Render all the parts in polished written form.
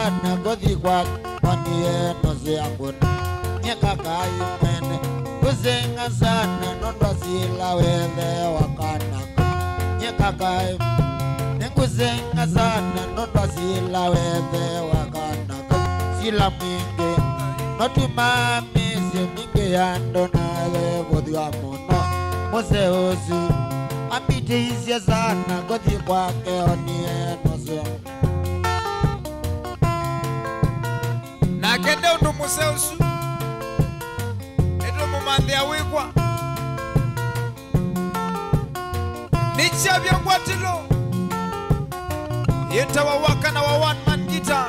sana gothi kwaWanie noze akuna Nyekaka imene Kuzenga sana Nondwa sila wethe wakanaka Nyekaka imene Kuzenga sana Nondwa sila wethe wakanaka Sila mingi Notumami mingi yando nawe gothi wa muno Mose osu Amite izia sana gothi kwaWanie noze Na kende undu museusu Edo mumandhia wikwa Nicha vyangwatilo Yeta wawaka na wa one man guitar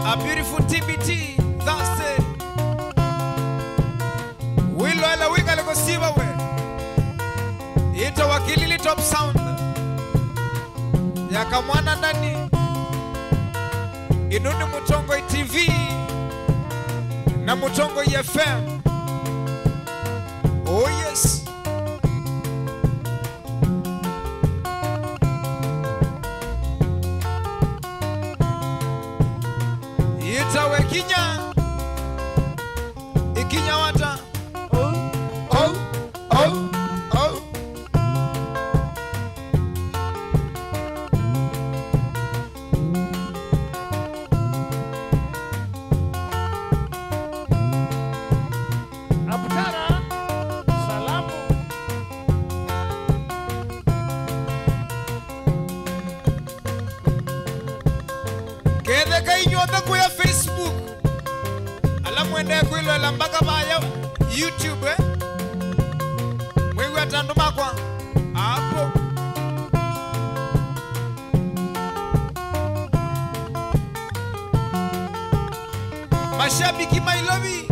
A beautiful TBT That's it Wilo ala wika leko siwa we Yeta wakilili top sound Yaka mwana ndani Inuni Mutongo TV na Mutongo FM. Oh yes. Itawe kinya Ikinya wata Oh, oh, oh, oh Abutara salamu Kede kainyota kuya Facebook Ala mwende kuilo ala mbaka baya YouTube Mwigu atandu makwa Apo Mashabiki mailovi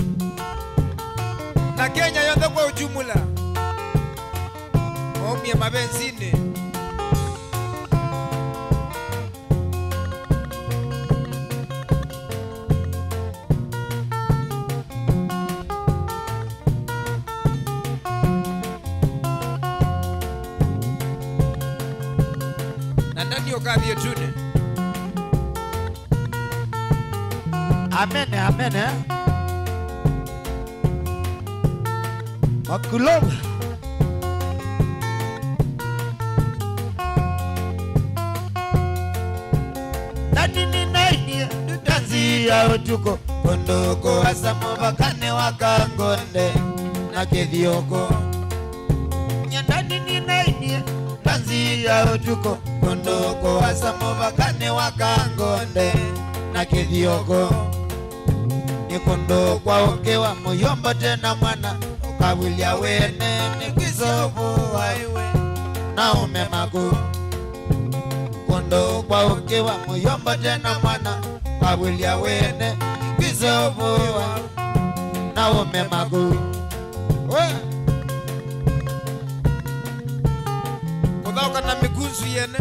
Na Kenya yote kwa ujumula Omi ya mabenzine Na ndani yokathi yetune Amen, amen Makuloba Nadini naini Tanzi ya utuko Kondoko Asamu bakane wakangonde Na kethioko Nyandani naini Tanzi ya utuko Kondoko Asamu bakane wakangonde Na kethioko Nikondo kwa okewa Muyombo tena mwana Kawilia wene Nikwisofu waiwe Na umemaku Kondo kwa okewa Muyombo tena mwana Kawilia wene Nikwisofu waiwe Na umemaku Kuthauka na mikunzu yene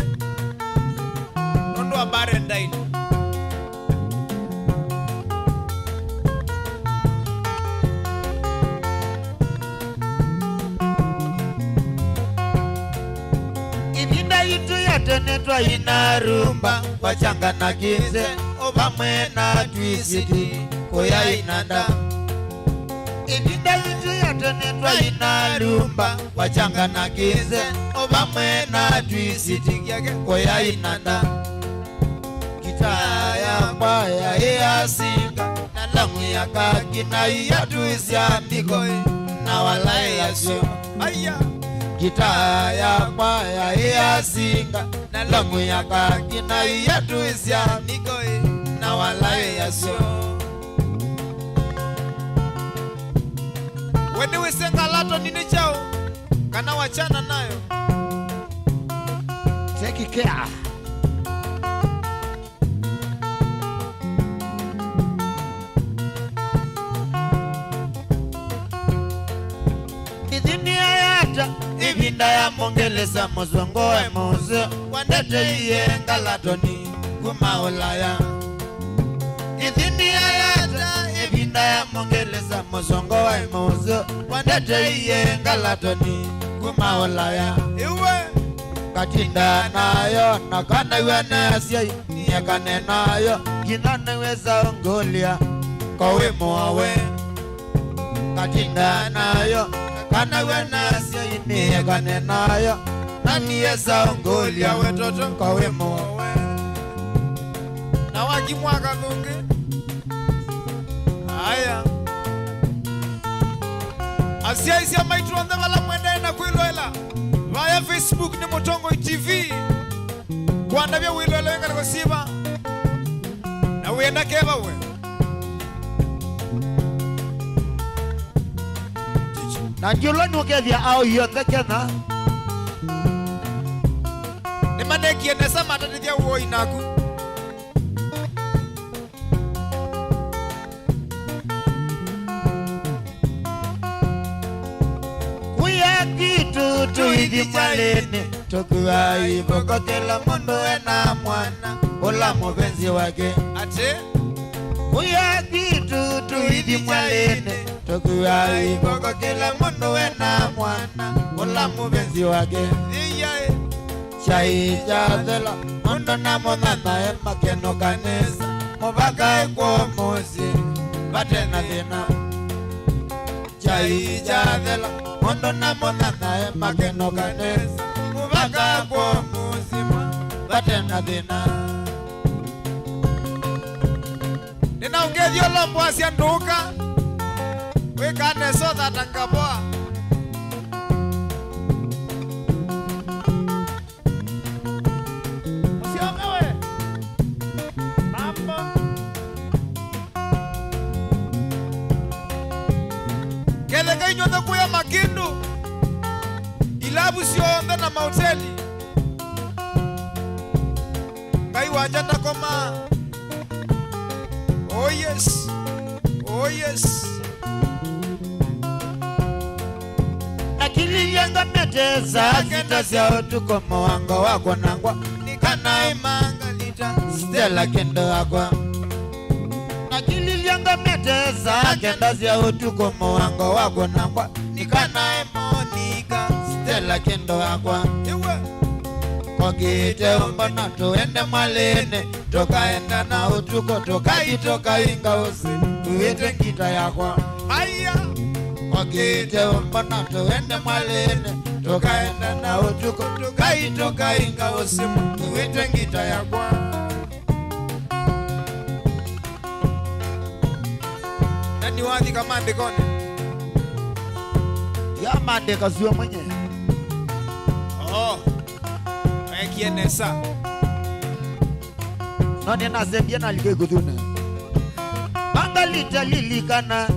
Nondo wa bare ndaini Ibinda yitu yatenetwa inarumba Wachanga na kinze Obamwe na twisiti Koya inanda Ibinda yitu yatenetwa inarumba Wachanga na kinze Obamwe na twisiti Koya inanda Kitaya mbaya iya singa Na langu ya kaki na iya tuisya miko Na walai ya sio Aya Kitaya mbaya iya singa Na langu ya kaki na iya tuisya Nikoe Na walai ya sio Wende wesenga lato nini chao Kana wachana nayo Take care Idhini ayata Ibinda ya mongeleza mozongo wa mozo Wandete iye ngalatoni Kuma ulaya Idhini ayata Ibinda ya mongeleza mozongo wa mozo Wandete iye ngalatoni Kuma ulaya Iwe Katinda nayo Nakana wene asya Nyekane nayo kinane weza ongolia kwa wemo wawe katinda nayo kana wena siine kane nayo nani weza ongolia wetoto kwa wemo wawe na wakimwaka thungi aya asiaisia maituonde vala mwende na kwiloela vaya Facebook ni Mutongo TV kwandavya wiloela wenga nikosiva na wenda keva we na njuloni ukethia au yothe kena ni manekienesa matatithia uo inaku kitu tuithi mwalini tukuwa iboko kila mundu ena mwana ula mupenzi wake ate kuya kitu tuithi mwalini tukuwa iboko kila mundu ena mwana ula mupenzi wake iyae chai chathela mundu na muthana makeno kanisa mubaka ekwo musi batena thina chai chathela mondo na monana makeno kanesa mubaka kwa muzima batena thina nina ungethio lombo asia nduka wikane so thatangaboa Usiomewe. Mambo. keleka inyothe kuya makindu ilabu sionthe na mahoteli ngai wanja ndakoma oh yes oh yes akili yanga meteza kita sia tuko mwango wako nangwa nikana imangalita stella kendo akwa akili yanga meteza kenda sia tuko mwango wako nangwa nikana monika stella kendo akwa iwe kogite umbona tuende mwalene tokaenda na utuko tokaitoka inga usi uwete ngita yakwa aya kogite umbona tuende mwalene tokaenda na utuko tokaitoka inga usi uwete ngita yakwa nani wathi kama ndikone ya mandeka sio mwenye oh ekienesa none nasembia nalike kuthuna angalita lilikana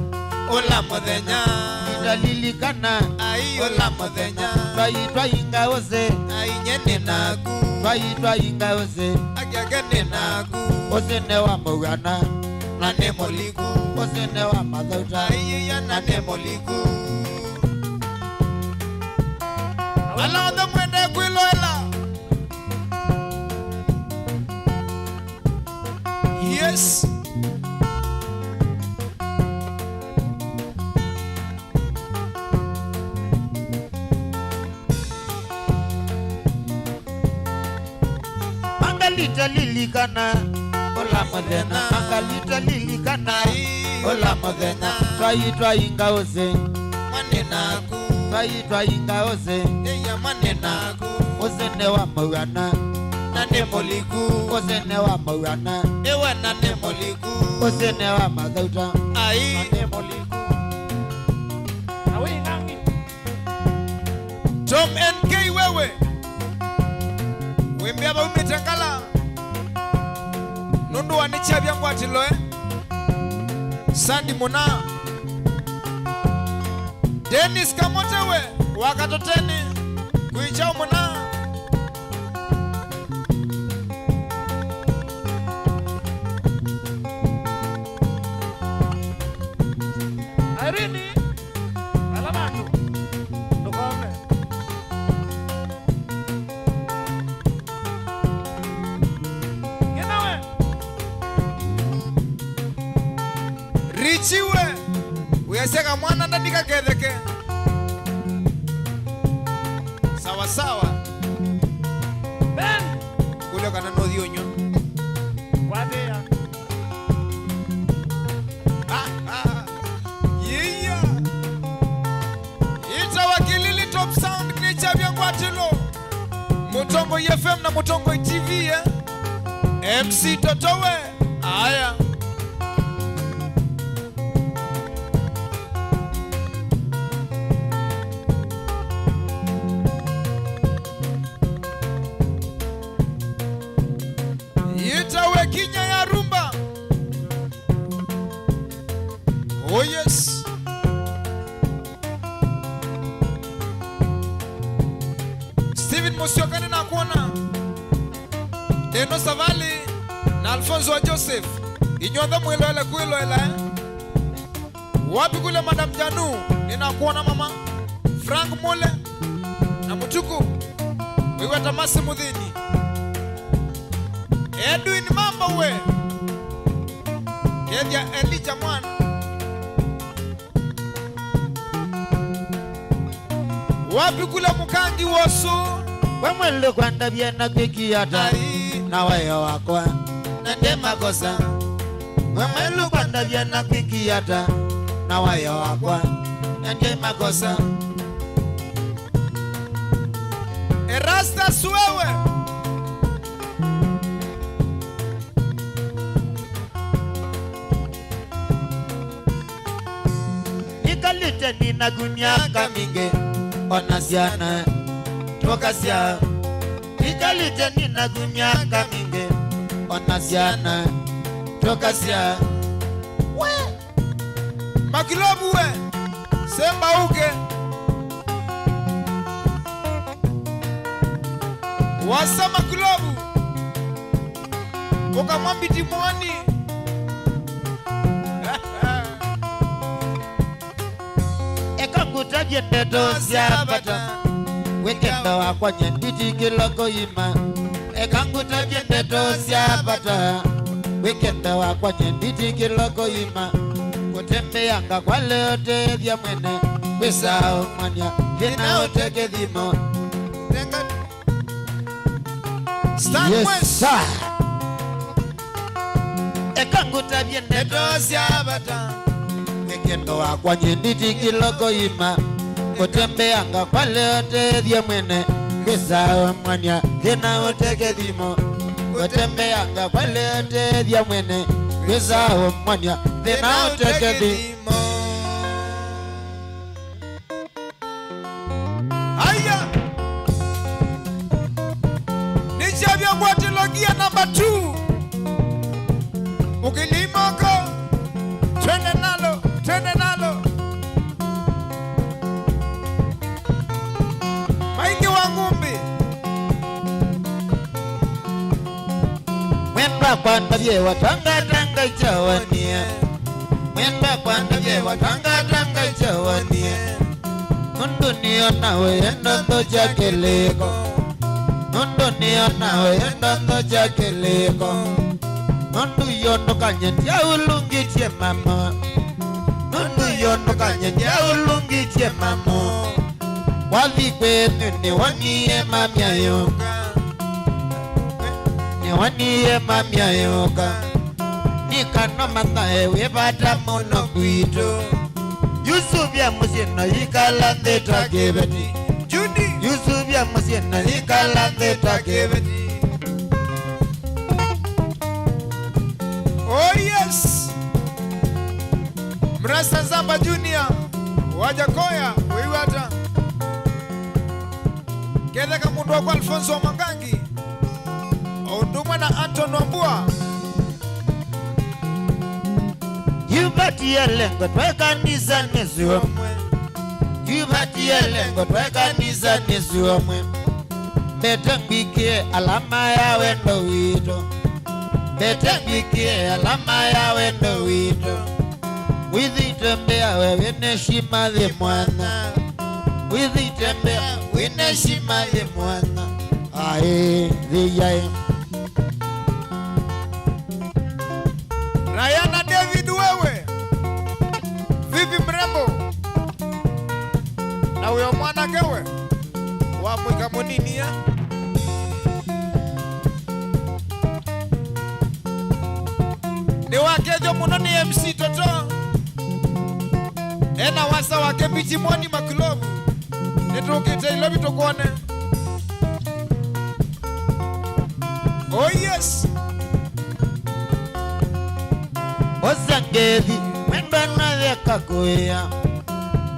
ola muthenya lilikana ai ola muthenya twaitwa inga ose ai nyene naku twaitwa inga ose agiagene naku osene wa mugana na ne moliku osene wa mathauta ai ya na ne moliku ala onda mwende kwiloela yes angalita lilikana ola muthenya angalita lilikana ola muthenya twaitwa inga ose mane naku twaitwa inga ose ya mane naku osene wa mugana na ne moliku osene wa mugana ewe na ne moliku osene wa mathauta ai ane moliku Awe ngangi. Tom NK wewe wembea ba umetangala nundu wanichabya ngwatilo Sandi Muna Dennis Kamotewe wakatoteni kuichao Muna Irene. Alamatu. Nukome. Genawe. Richiwe uyaseka mwana ndandika ketheke sawa sawa Ben. kule kana no dionyo Wadea. FM na Mutongo TV ya MC Totowe. Aya Itawe Kinya ya rumba. Oh yes. Steven Musiokani na kuona Deno Savali na Alfonso wa Joseph Inyonda mwelele kuiloela Wapi kule Madam Janu ninakuona mama Frank Mule na Mutuku Wewe Tamasi Mudhini Edwin Mamba we Kedia Elija mwana Wapi kule Mukangi Wosu Wemwele kwanda biena kwiki yata na wayo wakwa nende makosa. Wemwele kwanda biena kwiki yata na wayo wakwa nende makosa. Erasta Suewe Nikalite nina gunyaka minge onasiana tokasia. Nikalite nina gunyaka minge onasiana tokasia. Makilobu we Semba uke Wasa Makilobu Ukamwambiti mwani Ekanguta jende dosia bata Wekenda wakwa nyenditi kiloko ima. Ekanguta jende dosia bata Wekenda wakwa nyenditi kiloko ima. Kutembe yanga kwa leo te vya mwene Wesa umania hina oteke dhimo. Stand Yes West sir. Ekanguta jende dosia bata Wekendo wakwa nyenditi kiloko ima. Kutembe yanga kwa leo te vya mwene Wesa umania hina oteke dhimo. Kutembe yanga kwa leo te vya mwene Wesa umania hina oteke dhimo. Aya Nichabia Mwatilogia number 2 Ukilimoko Twende nalo Maingi Wangumbi Mwenda kwanda vyewa tanga tanga ichawania. Mwenda kwanda vyewa tanga tanga ichawania. Nundu niona we ndondo chakeleko. Nundu niona we ndondo chakeleko. Nundu yondo kanyendia ulungi chie mamo. Nundu yondo kanyendia ulungi chie mamo. Wathi kwetu ni wanie mamia yoka. Ni wanie mamia yoka. Nikano matae webata mono kuito. Yusuf ya musina ikalande takebeti. Judy Yusuf ya musina ikalande takebeti. Oh yes Mrasa Zamba Junior Wajakoya Wiwata Kedeka mundu wa kwa Alfonso Mangangi Odumwa na Anton Wambua Yubati ya lengo tweka nisa nisuomwe. Yubati ya lengo tweka nisa nisuomwe. Betangbikie alama ya wendo wito. Betangbikie alama ya wendo wito. Withitembea wewe neshima the mwana. Withitembea wewe neshima the mwana. Ae viyae. Rayana David wewe Vivi mrembo Na uyo mwana kewe Wamwika munini ya Ni wakejo munoni MC Toto Ena wasa wake bichi mwani Makilobu Nitukite ilobi tukone Oh yes. Osangethi mwenda noye kakuya.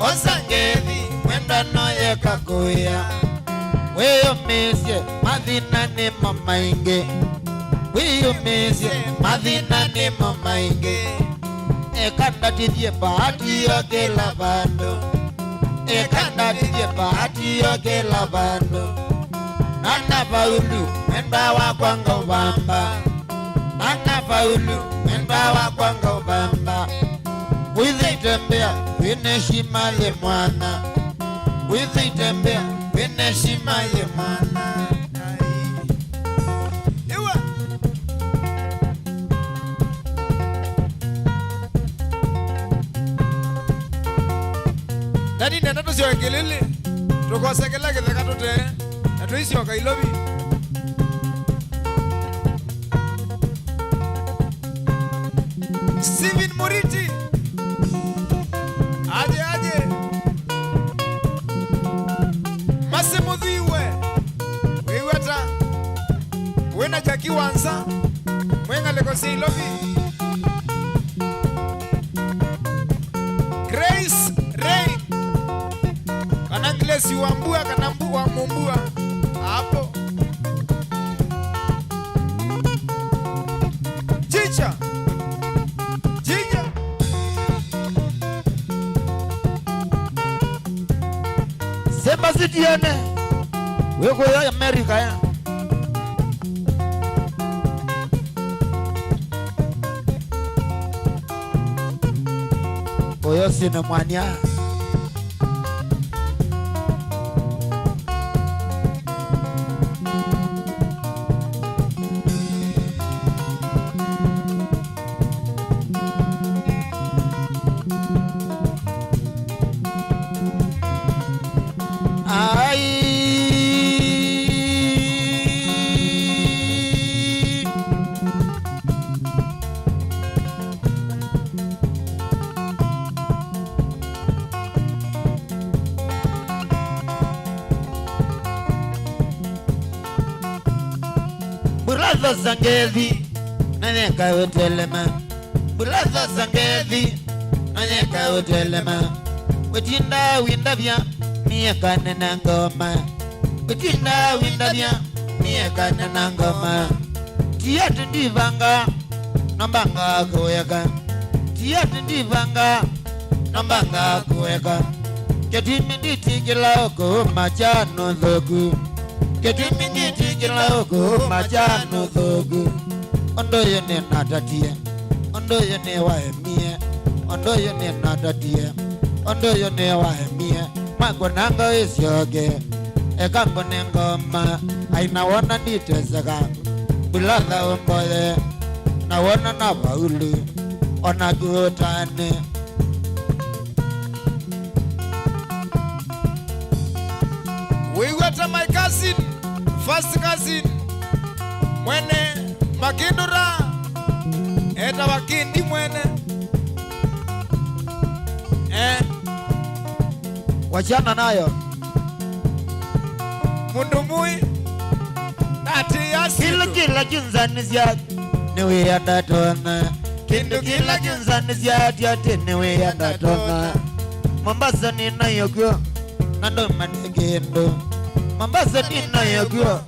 Osangethi mwenda noye kakuya. Weyumisye mathina ni mamaingi. Weyumisye mathina ni mamaingi. Ekandatithie bahati yo kila bandu. Ekandatithie bahati yo kila bandu. Nana faulu mwenda wakwa ngobamba. Nana faulu mwenda wakwa ngobamba. Withitembea wineshima ye mwana. Withitembea wineshima ye mwana. Ewa. Nani nenda tusiwengelele. Tukosekela kitheka tute. Na tuisioka ilobi. Steven Muriti. Aje. Masemudhiwe. Weiwata. Wena Jackie Wanza. Mwenga lekosi ilobi. Grace Ray. Kanangilesi wambua kanambua mumbua. Hapo. Chicha. Sema sitiane. Weko ya Amerika ya. Oyo sina mwanya. Brother Sangethi nanyeka utelema. Brother Sangethi nanyeka utelema. Wetinda windavya nieka nena ngoma. Wetinda windavya nieka nena ngoma. Tiatu ndivanga nambanga kuweka. Tiatu ndivanga nambanga kuweka. Ketimi nditikila oko machano thogu. Ketimi nditikila oko machano thogu. Ondoyo ne natatie. Ondoyo ne waemie. Ondoyo ne natatie. Ondoyo ne waemie. Mango nanga isioge. Ekango ne ngoma. Aina wana niteseka. Bulatha umboye. Na wana na baulu. Ona gutane. Weiwata my cousin. First cousin. Mwene Makindura. Eta wakindi mwene. Wachana nayo. Mundu mui. Nati yasitu. Kila kinzani ziyad. Niwe ya datona. Kila kinzani ziyad yate niwe ya datona. Mombasa nina yogyo. Nando manegendo. Mombasa nina yogyo.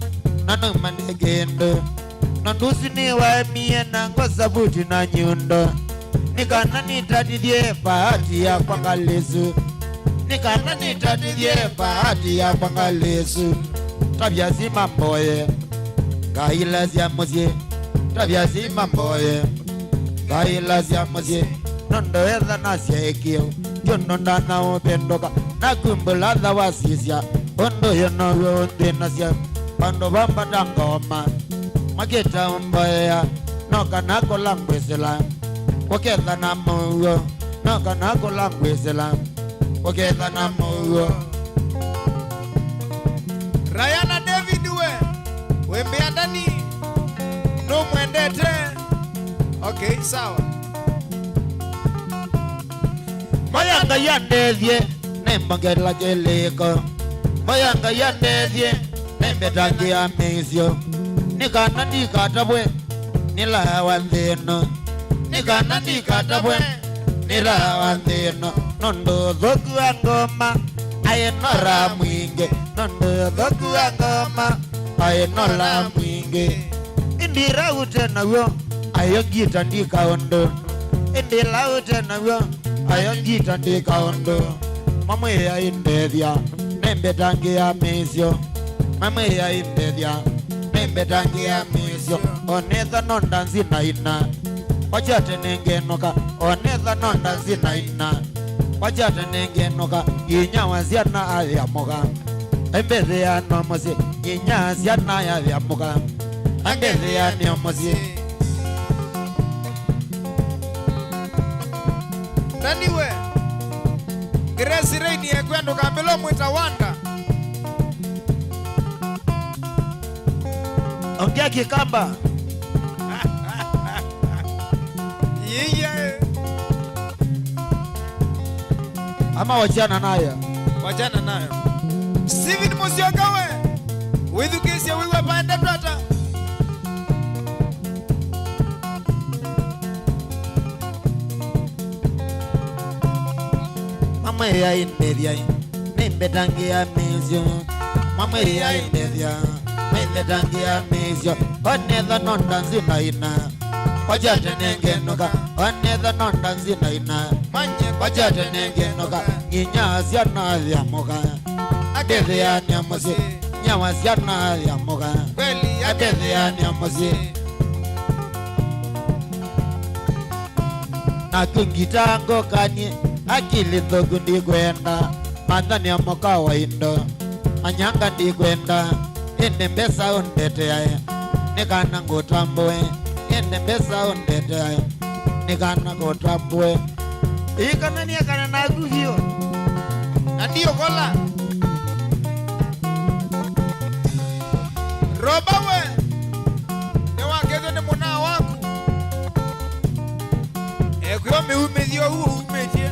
Nando manegendo. Nandusi ni waemie na ngosa buti na nyundo. Nikana nitadidye bahati ya kwangalesu. Nikana nitadidye bahati ya kwangalesu. Tabia zima mboye. Kaila zia mozie. Tabia zima mboye. Kaila zia mozie. Nondo edha nasya ekio. Yono ndana upendoka. Nakumbula dha wasisya. Ondo yono undi nasya. Pando bamba dangoma. Maketa mboya. Noka nako langwesela. Waketha na mugo. Noka nako langwesela. Waketha na mugo. Rayana David we mbeandani no mwendete. Okay, sawa. Mayanga yandethye nembangela geliko. Mayanga yandethye nembetangia misyo. nikana ndikatabwe nilawa nthino nikana ndikatabwe nilawa nthino nondo thoku wa ngoma ayenora mwinge nondo thoku wa ngoma ayenora mwinge indira utenawyo ayogita ndikaondo indira utenawyo ayogita ndikaondo mamwe ya indethia nembetangia misio mamwe ya indethia nembetangia misio onetha nonda nzinaina wachate nengenoka onetha nonda nzinaina wachate nengenoka inyawa ciana athiamuga embethia nomuci inya ciana yathiamuga embethia niomuci naniwe Grace Rain yekwendo kambelo mwita wanda ongea kikamba yiye ama wachana nayo wachana nayo Steven Musyokawe withukesia wiwa pande twata mama ya indethia nembetangia misio mama ya indethia nembetangia misio onetha nonda nzinaina wachate nengenoka onetha nonda nzinaina manye wachate nengenoka inya ciana thiamuga ndethia niomuci nyawa ciana thiamuga kweli ya ndethia niomuci na kungita ngokanie akili thogu ndikwenda mathani amoka wa indo manyanga ndikwenda ende mbesa ondeteae nikana ngutambue ende mbesa ondeteae nikana ngutambue ikana niekana nagu hiyo na ndio kola roba we ne wakethe ni muna waku ekyo miumithio huo umetie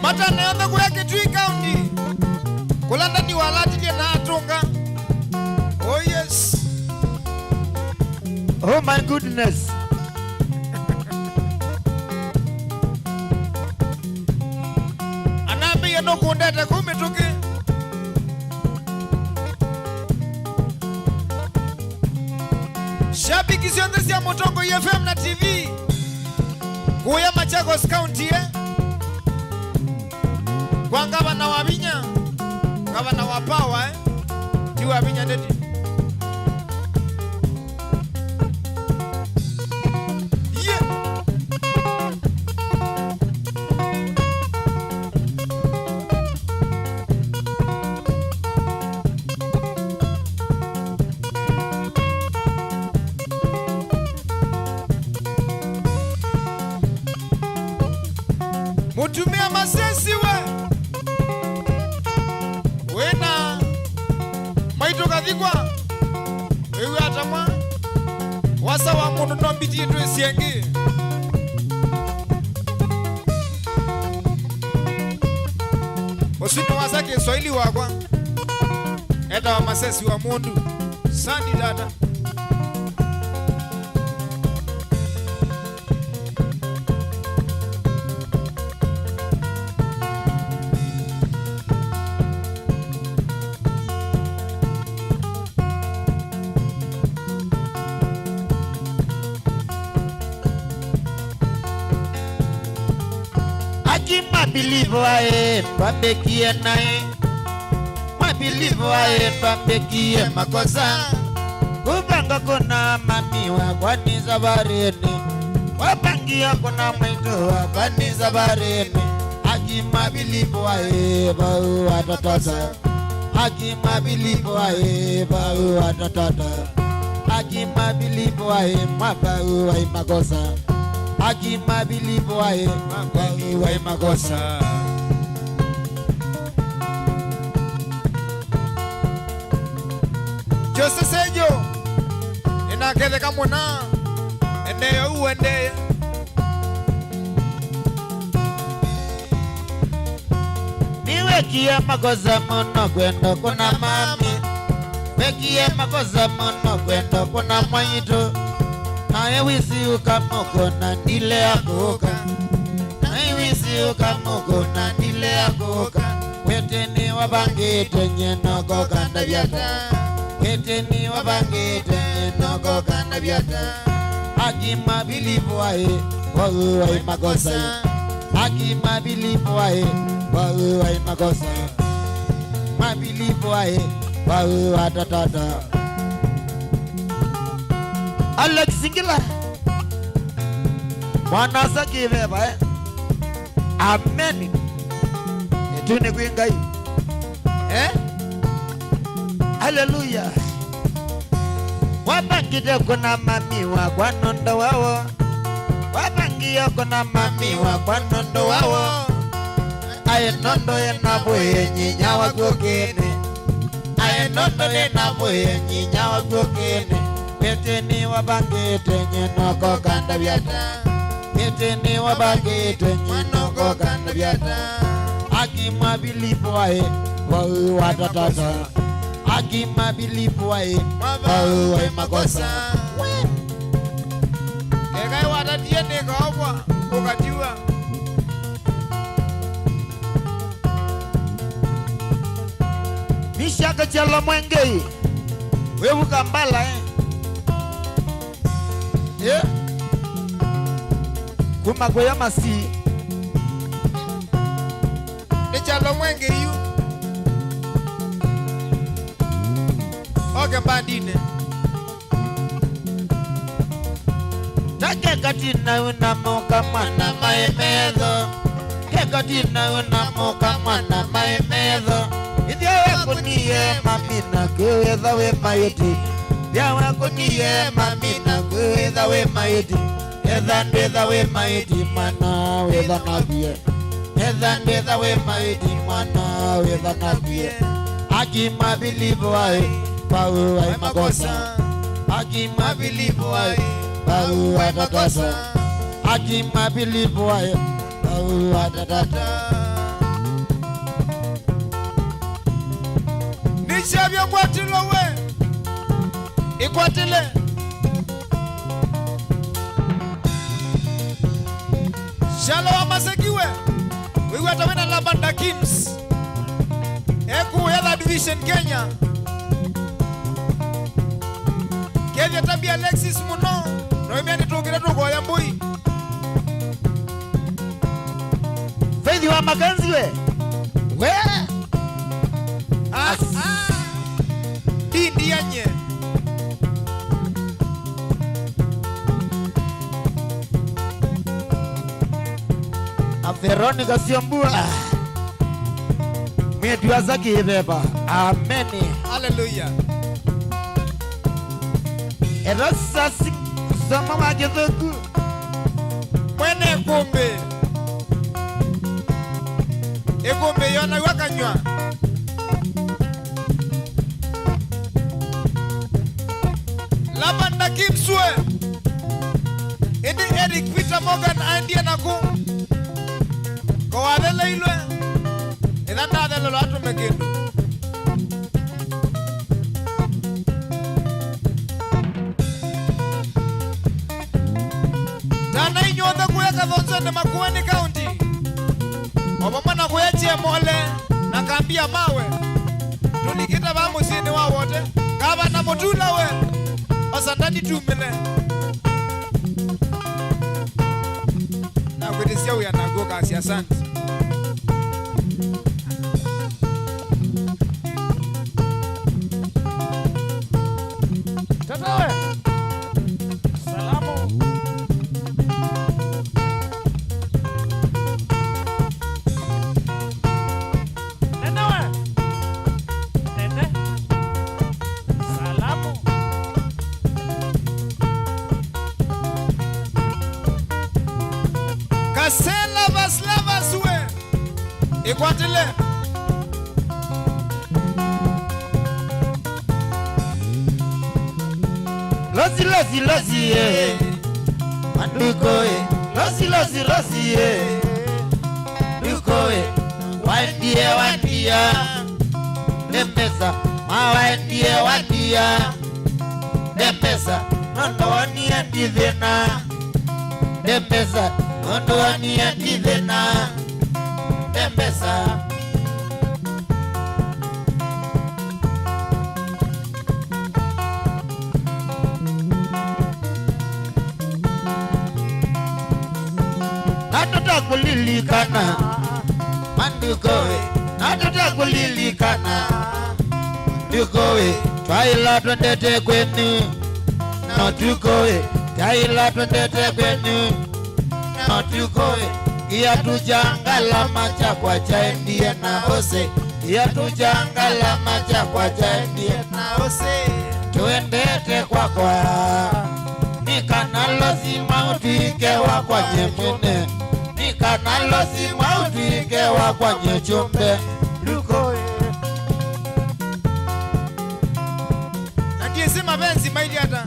mata neothe kuya Kitui County kulanda ni walatilie na atunga oh yes oh my goodness anambia no kundete kumituki shabiki cionthe cia Mutongo FM na TV kuya Machakos County kwa gavana wa Vinya gavana wa Power ti wa Vinya ndeti mutumia masesi wena maito kathikwa ewe atamwa wasa wa mundu no mbitie tu siengi osino wasa Kiswahili wakwa eta wa masesi wa mundu sandi dada I believe I babekie nae I believe I babekie makosa kubanga kona mami wa kwani zabareni wapangia kona mwito wa kwani zabareni akima believe I bau atatata akima believe I bau atatata akima believe I mabau ai makosa akima believe I mabau ai makosa Jose Sejo Mwena kede kamuna endeyo uende niwekie makosa muno kwenda kuna mami wekie makosa muno kwenda kuna mwaitu naye wisi ukamoko na ndile akuka naye wisi ukamoko na ndile akuka weteni wabangite nyenoko kanda vyata weteni wabangite nyenoko kanda vyata akima bilivu wae wae makosa akima bilivu wae wae makosa mabilivu wae wae atatata Alex Singila mwana sakive bae amen etune kuingai haleluya wabangide kuna mami wa kwa nondo wawo wabangiyo kuna mami wa kwa nondo wawo aye nondo enabuye nyinya wa kukene aye nondo enabuye nyinya wa kukene weteni wabangite nyenoko kanda vyata weteni wabangite nyenoko kanda vyata akima bilipu wae wae watatata akima bilipu wae wae makosa Egai watatie niko hapa ukatiwa Nishaka chala mwengei wewe kambala kumagoya masi Nichalo mwenge yu Oge bandine Take katina unamuka mwana maemezo Kekatina unamuka mwana maemezo Idhiawe kuniye mamina kuweza we maiti Idhiawe kuniye mamina kuweza we maiti Edhandweza we maiti mana weza nabie Edhandweza we maiti mana weza nabie Akima bilivu wae Pawe wae makosa Akima bilivu wae Pawe wae tatasa Akima bilivu wae Pawe wae tatata Nishabia kwatilo we Ikwatile Shalo wa masekiwe Wewe atawena Labanda Kims Eku Heather Division Kenya Kevya tabi Alexis Muno Noimia nitungire tuko ya mbui Faith wa makanzi we Dindi yanye Veronica Siambua Mietua zaki ibeba Ameni Hallelujah Erasa sama wagethoku Mwene kumbe Ekumbe yona wakanywa Labanda Kimswe Indi Eric Peter Morgan Andia naku Kwa adele ilwe Idhanda adele lo atu mekindu Tana inyonda kuyaka dhonzende Makueni County Obama kuyache mole na kambia mawe tulikita ba musini wa wote kaba na motula we osandani tumene na kwetesia uya nago kasi asante Tatawe salamu Kasela baslava suwe Ikwatile Losi losi losi Manduko losi losi losi Duko wandia wandia Dembesa wandia wandia Dembesa nondo wania divena Dembesa nondo wania divena Dembesa Natata kulilikana Mandukowe Natata kulilikana Mandukowe Twaila twendete kwenu Natukowe Twaila twendete kwenu Natukowe Iya tujangala macha kwa chaendie na ose Iya tujangala macha kwa chaendie na ose Tuendete kwa kwa Nikanalo si mautike wa kwa nyemune Nikanalo si mautike wa kwa nyechumbe Luko Na ndiye sima benzi maili hata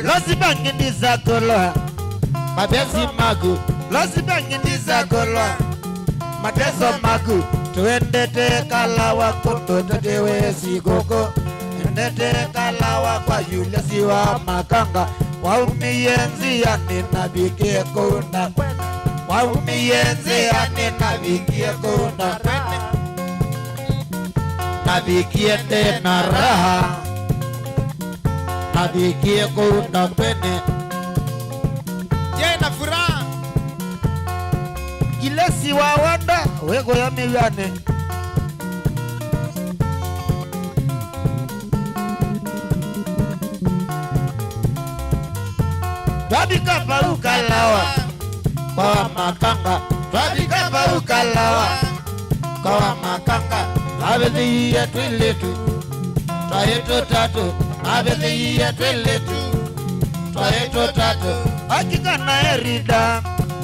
Losi bangi ndiza koloa Mabezi magu Losi bangi ndiza koloa Mateso magu Tuendete kalawa kundo tetewe sikoko Tuendete kalawa kwa yule siwa makanga Waumiyenzi ya ninabikie kuna Waumiyenzi ya ninabikie kuna Nabikie tena raha Nabikie kuna pene Je na furaha Gilesi wa wanda Wego ya miliane Twabika paruka lawa Kwa makanga Twabika paruka lawa Kwa makanga Abedhi ya twilitu Twaheto tatu Abedhi ya twilitu Twaheto tatu Hakika na erida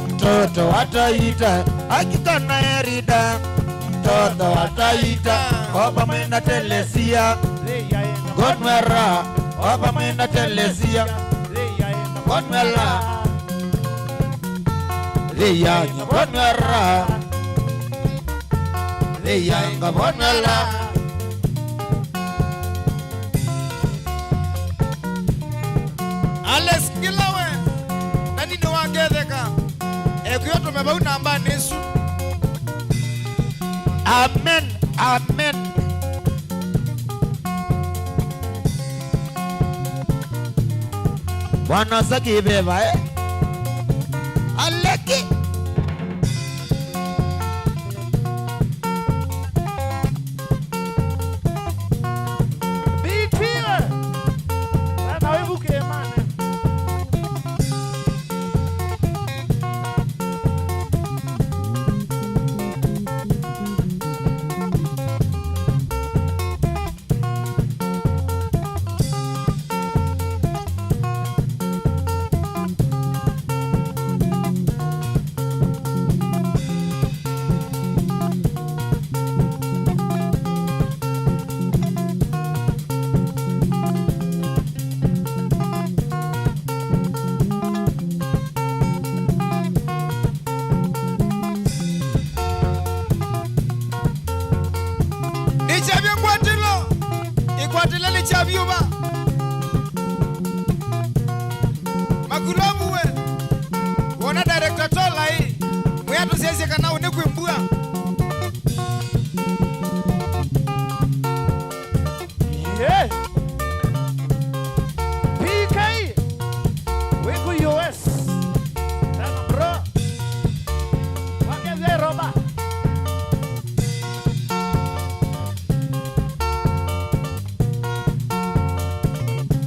Mtoto wataita Hakika na erida Mtoto wataita Oba mwena telesia Godmera Oba mwena telesia Godmera Liyanya Godmera Liyanya Godmera Alex Kilawe Nani no wangetheka Ekuyoto mebau namba nesu Amen Amen Bwana saki beba Aleki Bitire. Na wewe ke mane. Nichavyo kwatilo Ikwatilo nichavyo ba Makulomu we Wona director tola hii Mweatu siyesi kana unikuimbua Yeah. PK. Weko US. Tama bro. Wakeze roba.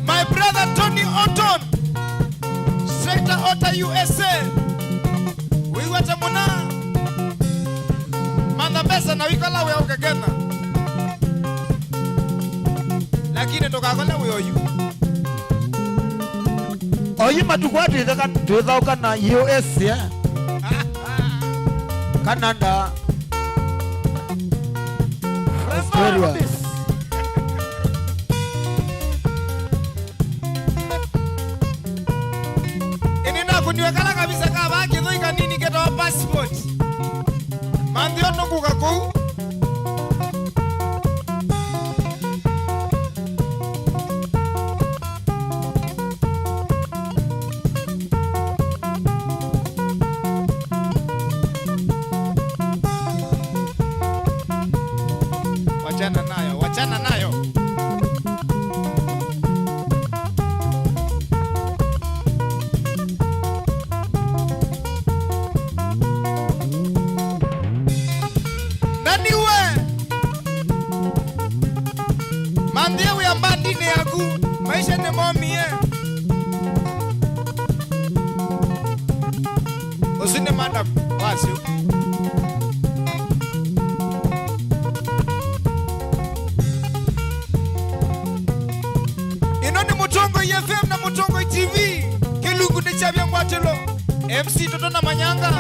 My brother Tony Otton Sector Ota USA Wiwata muna Manda pesa na wikola we ukagena Lakini tokakola we oyu Oyima tukwati Tuthauka na US ya Canada, Australia. Inina kuniwekana kabisa kama kithoika nini ketoa passport. Mandio nunguka kuu. Wachana nayo. Nani we? Mandie we ambandi ne yaku, maisha ne momie. Usine madam, wasi. Mutongo FM na Mutongo TV Kilugu ni chabia mwatelo MC Toto na Manyanga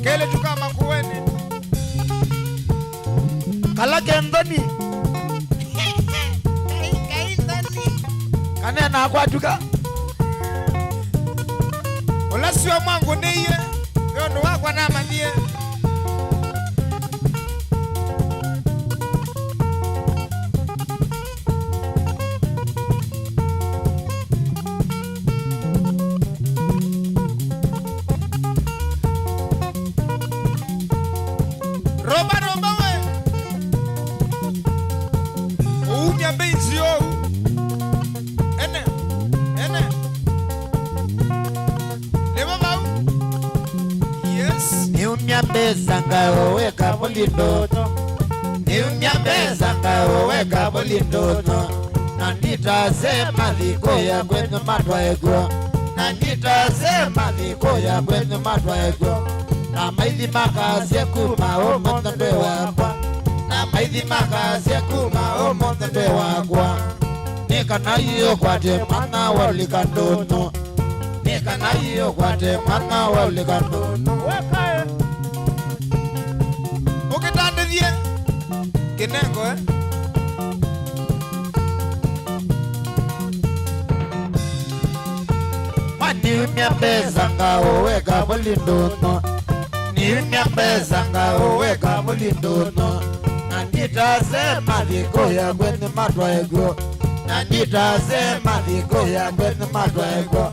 Kele tuka makuweni Kalake ndoni. Kai ndoni. Kane na akwatuka. Olasiwa mwangu niye Yono wakwa na mandie Sanga oweka bulindoto. Sanga oweka bulindoto. Nandita sema liko ya kwenye matwa ego. Nandita sema liko ya kwenye matwa ego. Na maidhi makazi ya kuma omo ndwe wakwa. Na maidhi makazi ya kuma omo ndwe wakwa. Nika na hiyo kwa te mana waulikandono. Nika na hiyo kwa te mana waulikandono. Wekae. Ukitandithie Kinengo Niumia pesa nga oweka bulindono. Niumia pesa nga oweka bulindono. Nandita sema liko ya kwenye matwa ego. Nandita sema liko ya kwenye matwa ego.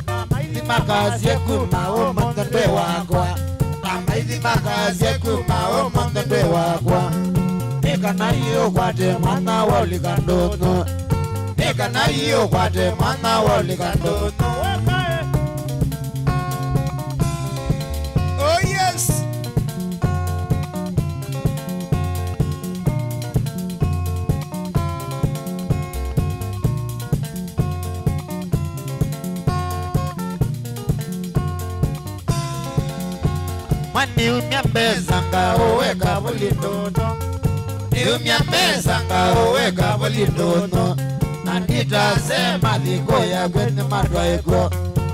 Na maidhi makazi ya kuma omo ndwe wakwa. Na maidhi makazi ya kuma omo ndwe wakwa. Nika na hiyo kwa te mana waulikandono. Nika na hiyo kwa te mana waulikandono. Wekae. Oh yes. Niumia pesa nga oweka bulindono. Niumia pesa nga oweka bulindono. Nandita sema liko ya kwenye matwa ego.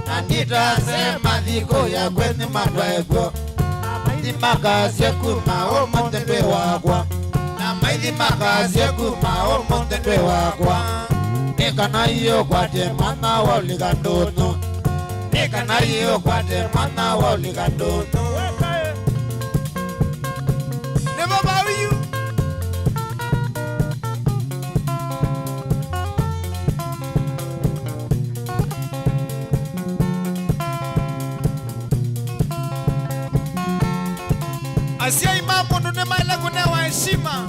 Nandita sema liko ya kwenye matwa ego. Na maidhi makazi ya kuma omo ndwe wakwa. Na maidhi makazi ya kuma omo ndwe wakwa. Nika na hiyo kwa te mana waulikandono. Nika na hiyo kwa te mana waulikandono. Wekae. Never bow you. Asia imambo nune maile kunewa heshima.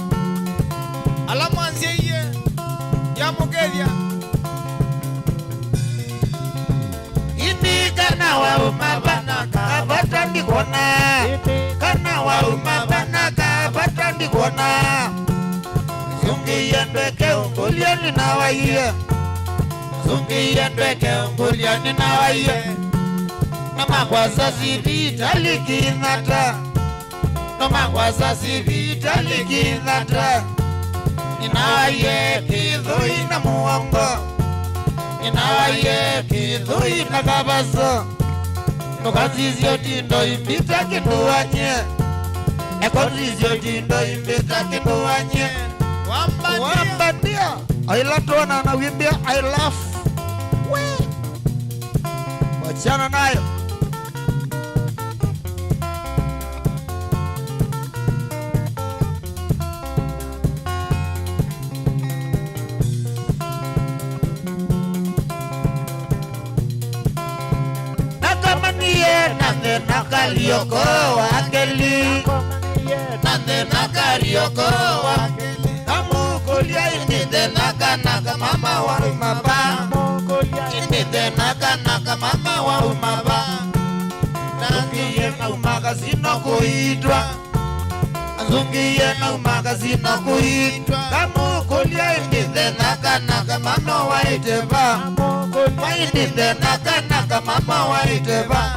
Alamu anzie iye ya Mugeria. Iti kana wa umabana kabata ndikona. Kana wa umabana kabata ndikona. Zungi yendweke unguliani na waiye. Zungi yendweke unguliani na waiye. Nama kwa sasi vitali kingata. Nama kwa sasi vitali kingata. Ninawaye kidhui na muambo. Ninawaye kidhui na kabaso. Nukazizio tindo imbita kinduanye. Ekonzizio jindo imbita kinuanye Wambandia Ailatona na wimbia I laugh wachana nayo nakamanie nande nakalioko wakeli nande nakalioko wakeli kamukulia inide nakanaka mama warumaba inide nakanaka mama warumaba nangiye na umagazino kuitwa azungiye na umagazino kuitwa kamukulia inide nakanaka mama waiteba wainide nakanaka mama waiteba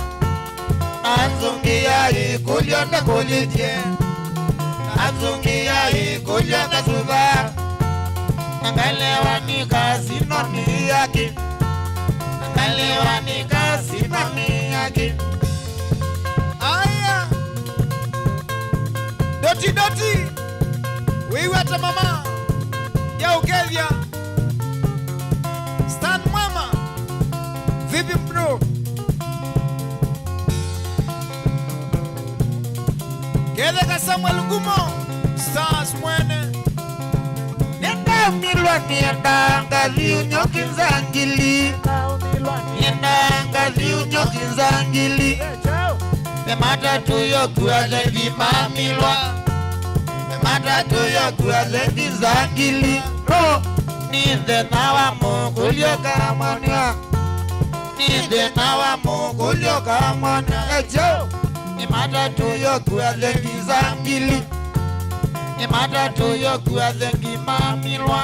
azungiya ikulyo ndakulitye azungiya ikulyo ndasuba angalewa ni kasino ni yaki angalewa ni kasino ni yaki aya doti wewe hata mama ya ukevya Stan mama vipi bro Kede ka Samuel Ngumo Stars mwene nenda milwa nienda ngazi unyoki nzangili nenda ngazi unyoki nzangili memata tuyo kuazendi mamilwa memata tuyo kuazendi nzangili no ninde nawa mukulyo kamania ninde nawa mukulyo kamania ejo imata tuyo kuazendi nzangili imata tuyo kuazendi mamilwa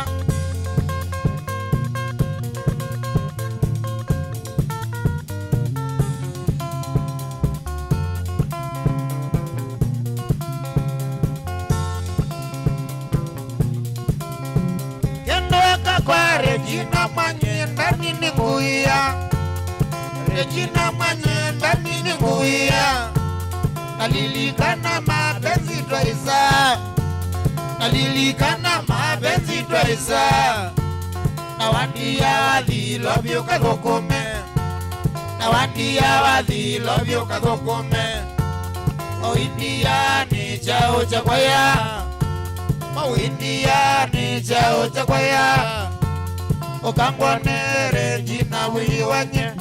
kwa Regina Manyenda nini nguia Regina Manyenda nini nguia nalilikana mapenzi twaisa nalilikana mapenzi twaisa na wandia wadhi lobyo kathokome na wandia wadhi lobyo kathokome o India ni chao cha kwaya o India ni chao cha kwaya Okangwanere jina wiwanye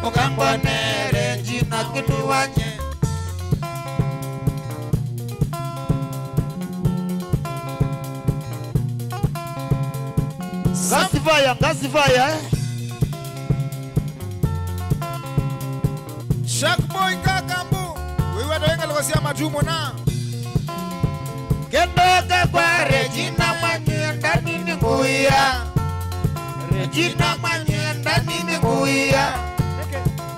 Okangwanere jina kinuwanye Gasifaya Shakboy kakambu wewe doenga lokosia matumo na Kendoka kwa Regina Manyenda nini nguia Regina Manyenda nini nguia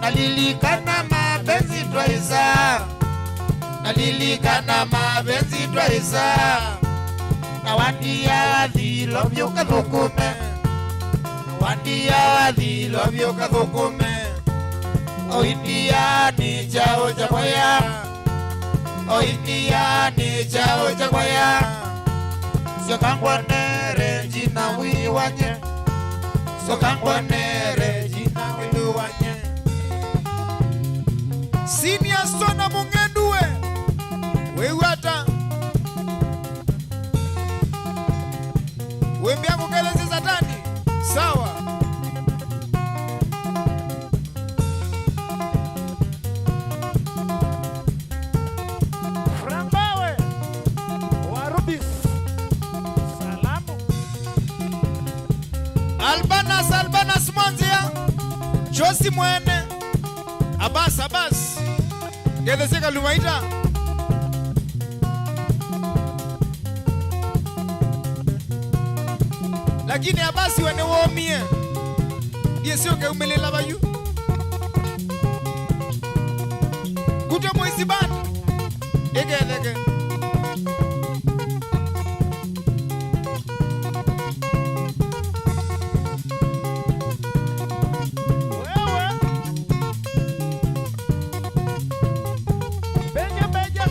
nalilikana mapenzi twaisa nalilikana mapenzi twaisa na wandia wadhi lobyo kathukume wandia wadhi lobyo kathukume o India ni chao cha kwaya o India ni chao cha kwaya Sokangwanere jina wiwanye Sokangwanere jina wiwanye Senior Sona Mungendue wewe hata wembe yangu keleze satani sawa Frambawe warudi salamu Albanas Mwanzia Josi mwene Abbas Gedeseka Lumaita lakini Abasi wene womie ndiye sio ngeumelela bayu kute moisi band egelege wewe beja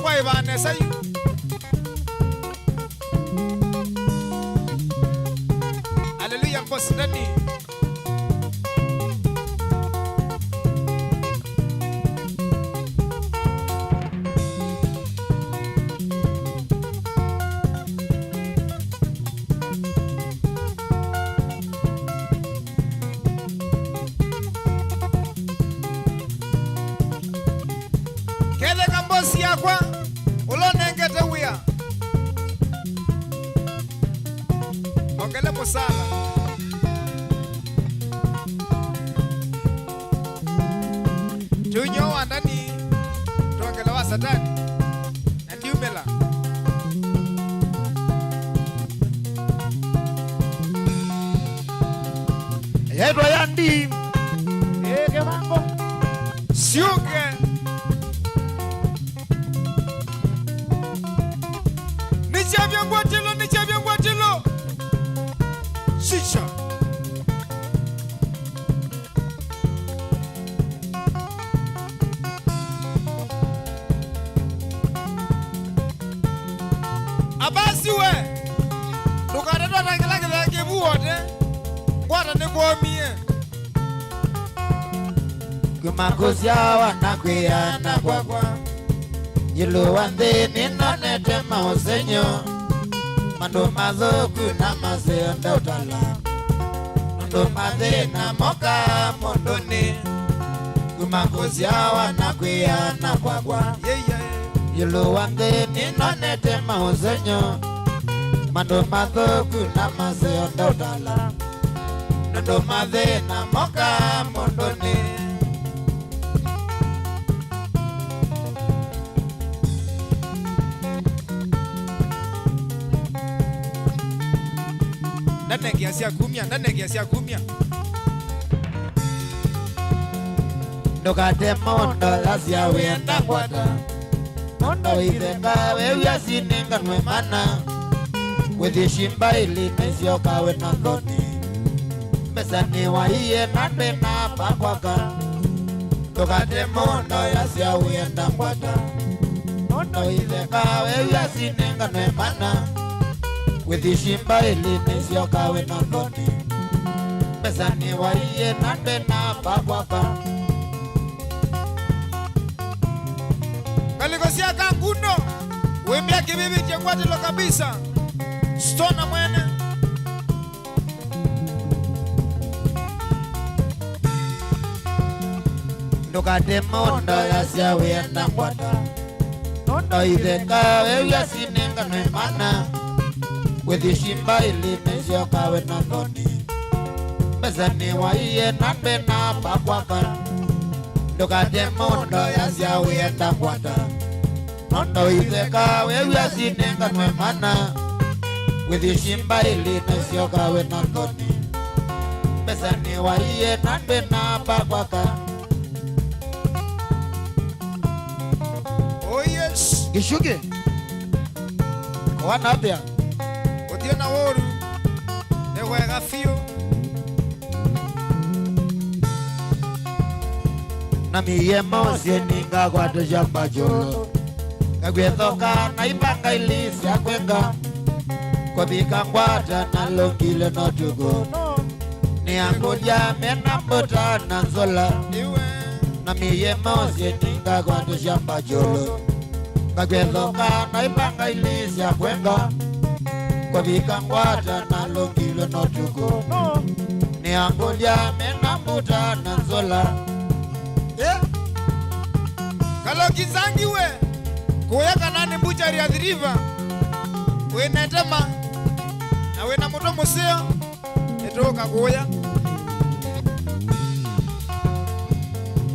kwa ibane sayu. Haleluya boss ndani. Kele kambosi yakwa ulonengete wia. Ongele musala. Tunyo wandani tuongele wa satani. Ndiumela. Yaitwa Yandi. Kemango. Siuke. Nichavya ngwatilo. Shisha. Abasi we. Tukaretwa tangela kebu wote. Ngwata nikwomie. Kumakosia wanakwiyana kwakwa Yilu wanthini nonete mausenyo Mandu mathuku na masionda utala Mundu mathina moka munduni Kumakosia wanakwiyana kwakwa Yilu wanthini nonete mausenyo Mandu mathuku na masionda utala Mundu mathina moka munduni Ndanegia kumia. Ndukate mondo lasya wenda kwata Mondo ithenga wewia sininganwe mana Withishimba ili nesioka wena thoni Mesani waiye nandwe na pakwaka Ndukate mondo lasya wenda kwata Mondo ithenga wewia sininganwe mana Withishimba ili nesioka wena thoni Mesani waiye nandwe na pakwaka Kalikosia kanguno. Wembia kibibi chengwatilo kabisa. Stona mwene. Ndukate mondo yasya wenda kwata Mondo ithenga wewia sininganwe mana Withishimba ili nesioka wena thoni Mesani waiye nandwe na pakwaka Ndukate mondo yasya wenda kwata Mondo ithenga wewia sininganwe mana Withishimba ili nesioka wena thoni Mesani waiye nandwe na pakwaka Oh yes. Gishuke Kwana apia Otiena woru. Ewega fio. Na miye mosye ninga kwa tushamba jolo Kagwethoka na ipanga ilisi ya kwenga Kwa bika ngwata na longile no tugo Ni angulia mena mbota na nzola Iwe. Na miye mosye ninga kwa tushamba jolo Kagwethoka na ipanga ilisi ya kwenga Kwa bika ngwata na longile no tugo Ni angulia mena mbota na nzola Kalokizangi we. Kuya kanani mbuchari ya dhiriva. We netema. Na we na muto museo. Netoka kuya.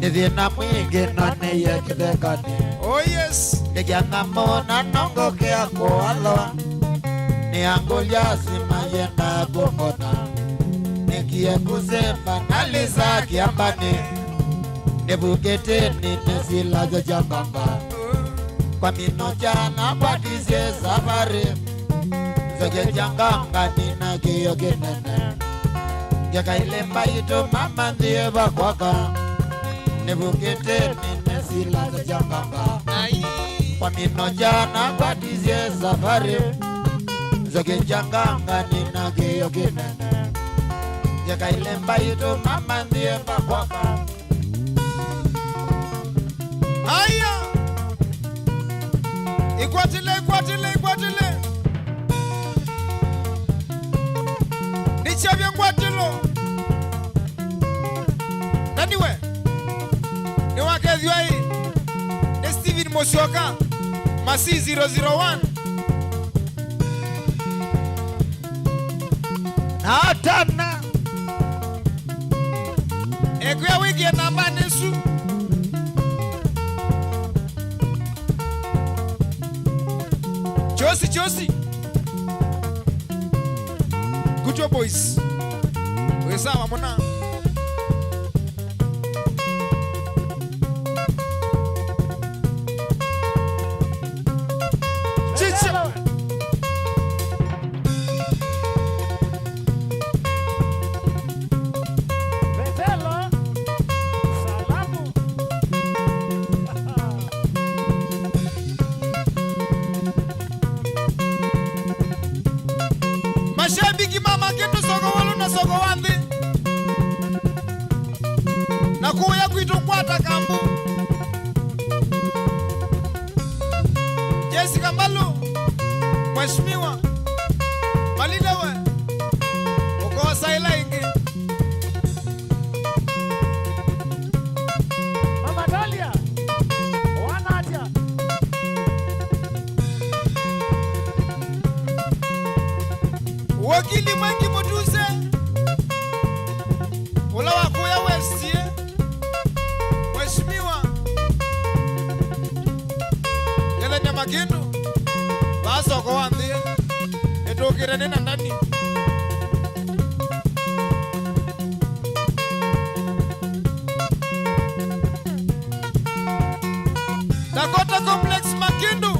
Nithina mwingi none yekithekani Oh yes. Nigiang'amo na nongo kia kualwa Ni angulia sima yenda kungona Nikie kusema nalisa kiambani Nibukete nesilazo jambamba Kwa minoja na badize safari Zoge janganga nina kiyo kinene Geka ile mbaito mama ndiye bakwaka Nibukete nesilazo jambamba Ai. kwa minoja na kwatizie safari zoke janganga nina giyo kinene yaka ilemba ito mama ndiye pakwaka. Aya ikwatile nichabye ngwatilo naniwe niwakedhiwai ni Steven Mosioka Masi 001 na tana ekuya wiki ya namba nesu Josi Good job boys. We sawa mwana. Chicha. Betelo. Salamu. Mashabiki mama kintu soko walu na soko wandi na kuya kwitu kwata kambu Jessica Mbalu Mheshimiwa Malilewe uko saila ingi Mama Dalia. Wanatia. wakili Mwangi Mutuse ula wakuya wesie Mheshimiwa Gele Nyamakindu basoko wandhi etokire nina ndani Dakota Complex Makindu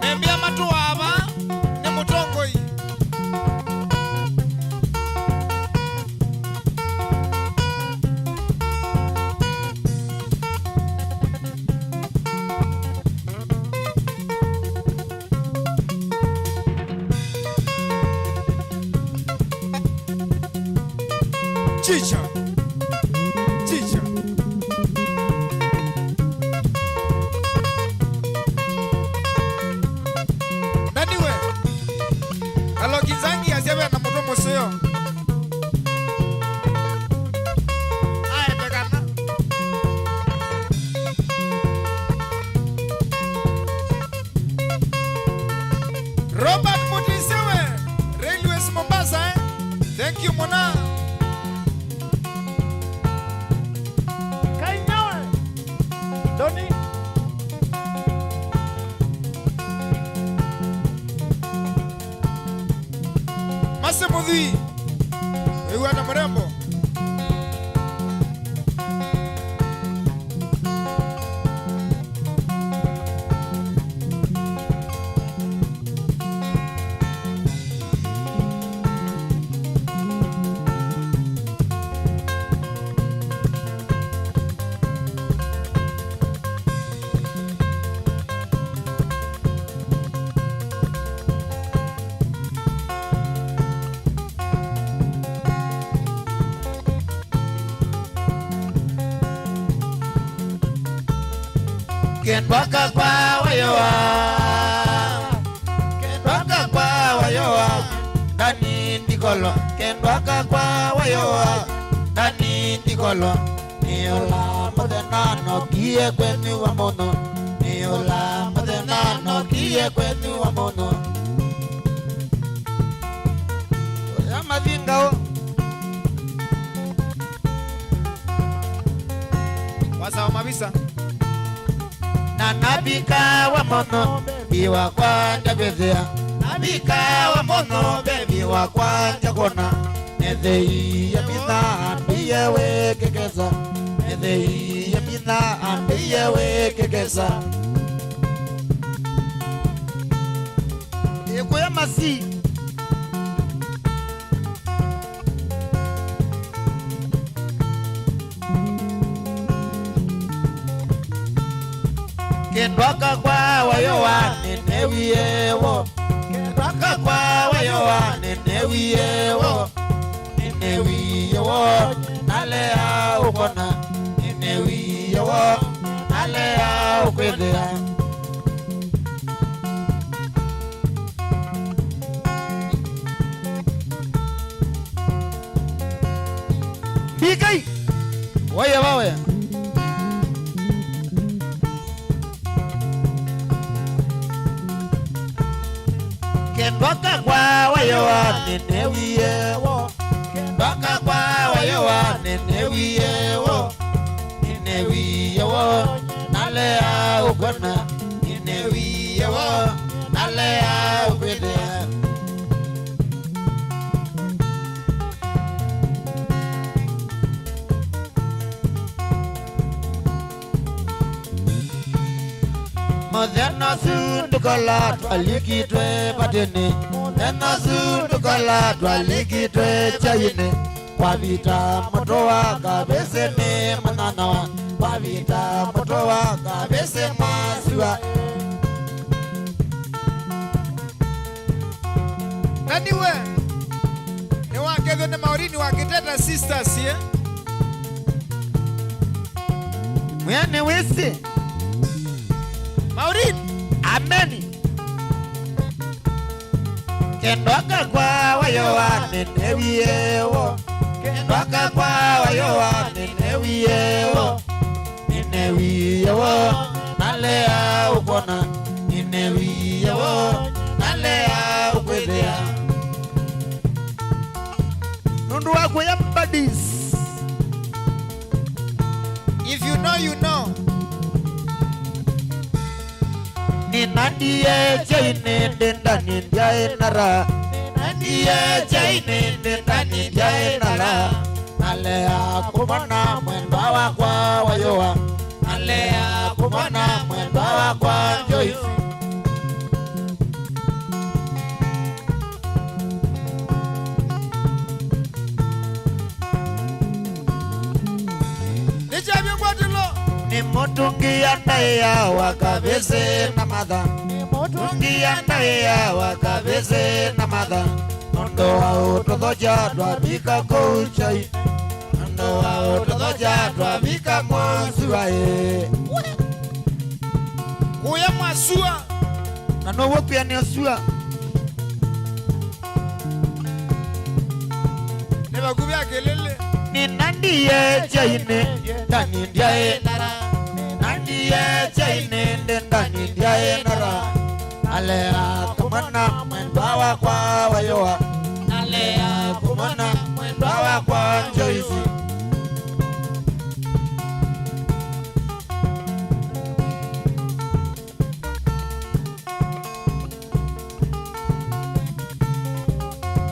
nembia matu wava ni mutongoi Chicha Naniwe Alokizangi asiabe na muto museo Ae pekana Robert Mutisewe Railways Mombasa Thank you Mona Kainyawe. Doni. Mase Mudhi Ewana Mrembo Kenwaka kwa wayowa Kenwaka kwa wayowa Nani ndikolo Kenwaka kwa wayowa Nani ndikolo Niola modenano kie kwenu wa mono Niola modenano kie kwenu wa mono Oyama vingao Wasa wa mabisa na nabika wa mono biwa kwanja kwezea nabika wa mono biwa kwanja kona nedei ya mina ambiye wekekeza nedei ya mina ambiye wekekeza eko ya masi Kendwaka kwa wayowa ninewiyewo Kendwaka kwa wayowa ninewiyewo Ninewiyewo Nalea ukona Ninewiyewo Nalea ukwendea Bikai Waya waya Kendwaka kwa wayowa ninewiyewo Kendwaka kwa wayowa ninewiyewo Ninewiyewo Nalea ukona Ninewiyewo Nalea ukwendea Modena sundukola twalikitwe patene Modena sundukola twalikitwe chayine Kwa vita moto wa kabesene mananawa Kwa vita moto wa kabese masiwa Nani we? Ni wakezo ni Maurini wakiteta sisters ye? Mwene wisi Maurini Ameni Kendwaka kwa wayowa ninewiyewo Kendwaka kwa wayowa ninewiyewo Ninewiyewo Nalea ukona Ninewiyewo Nalea ukwendea Nundu wako ya mbadis If you know, you know. Ninandie chaine denda ninjae nara Ninandie chaine denda ninjae nara Nalea kumana mwendwa wakwa wayowa Nalea kumana mwendwa wakwa Joyce Nichabio kwa tilo Ni mutungi andaya wakabese na madha Ni mutungi andaya wakabese na madha Nondo wa utodoja dwabika kouchai Nondo wa utodoja dwabika mwansuwae Kuya mwasua Nano wapia ni asua Neba kubia kelele Ninandie chaine Dani ndiae nara Ninandie chaine Dani ndiae nara Alea kumana mwendwa wakwa wayowa Alea kumana mwendwa wakwa Joyce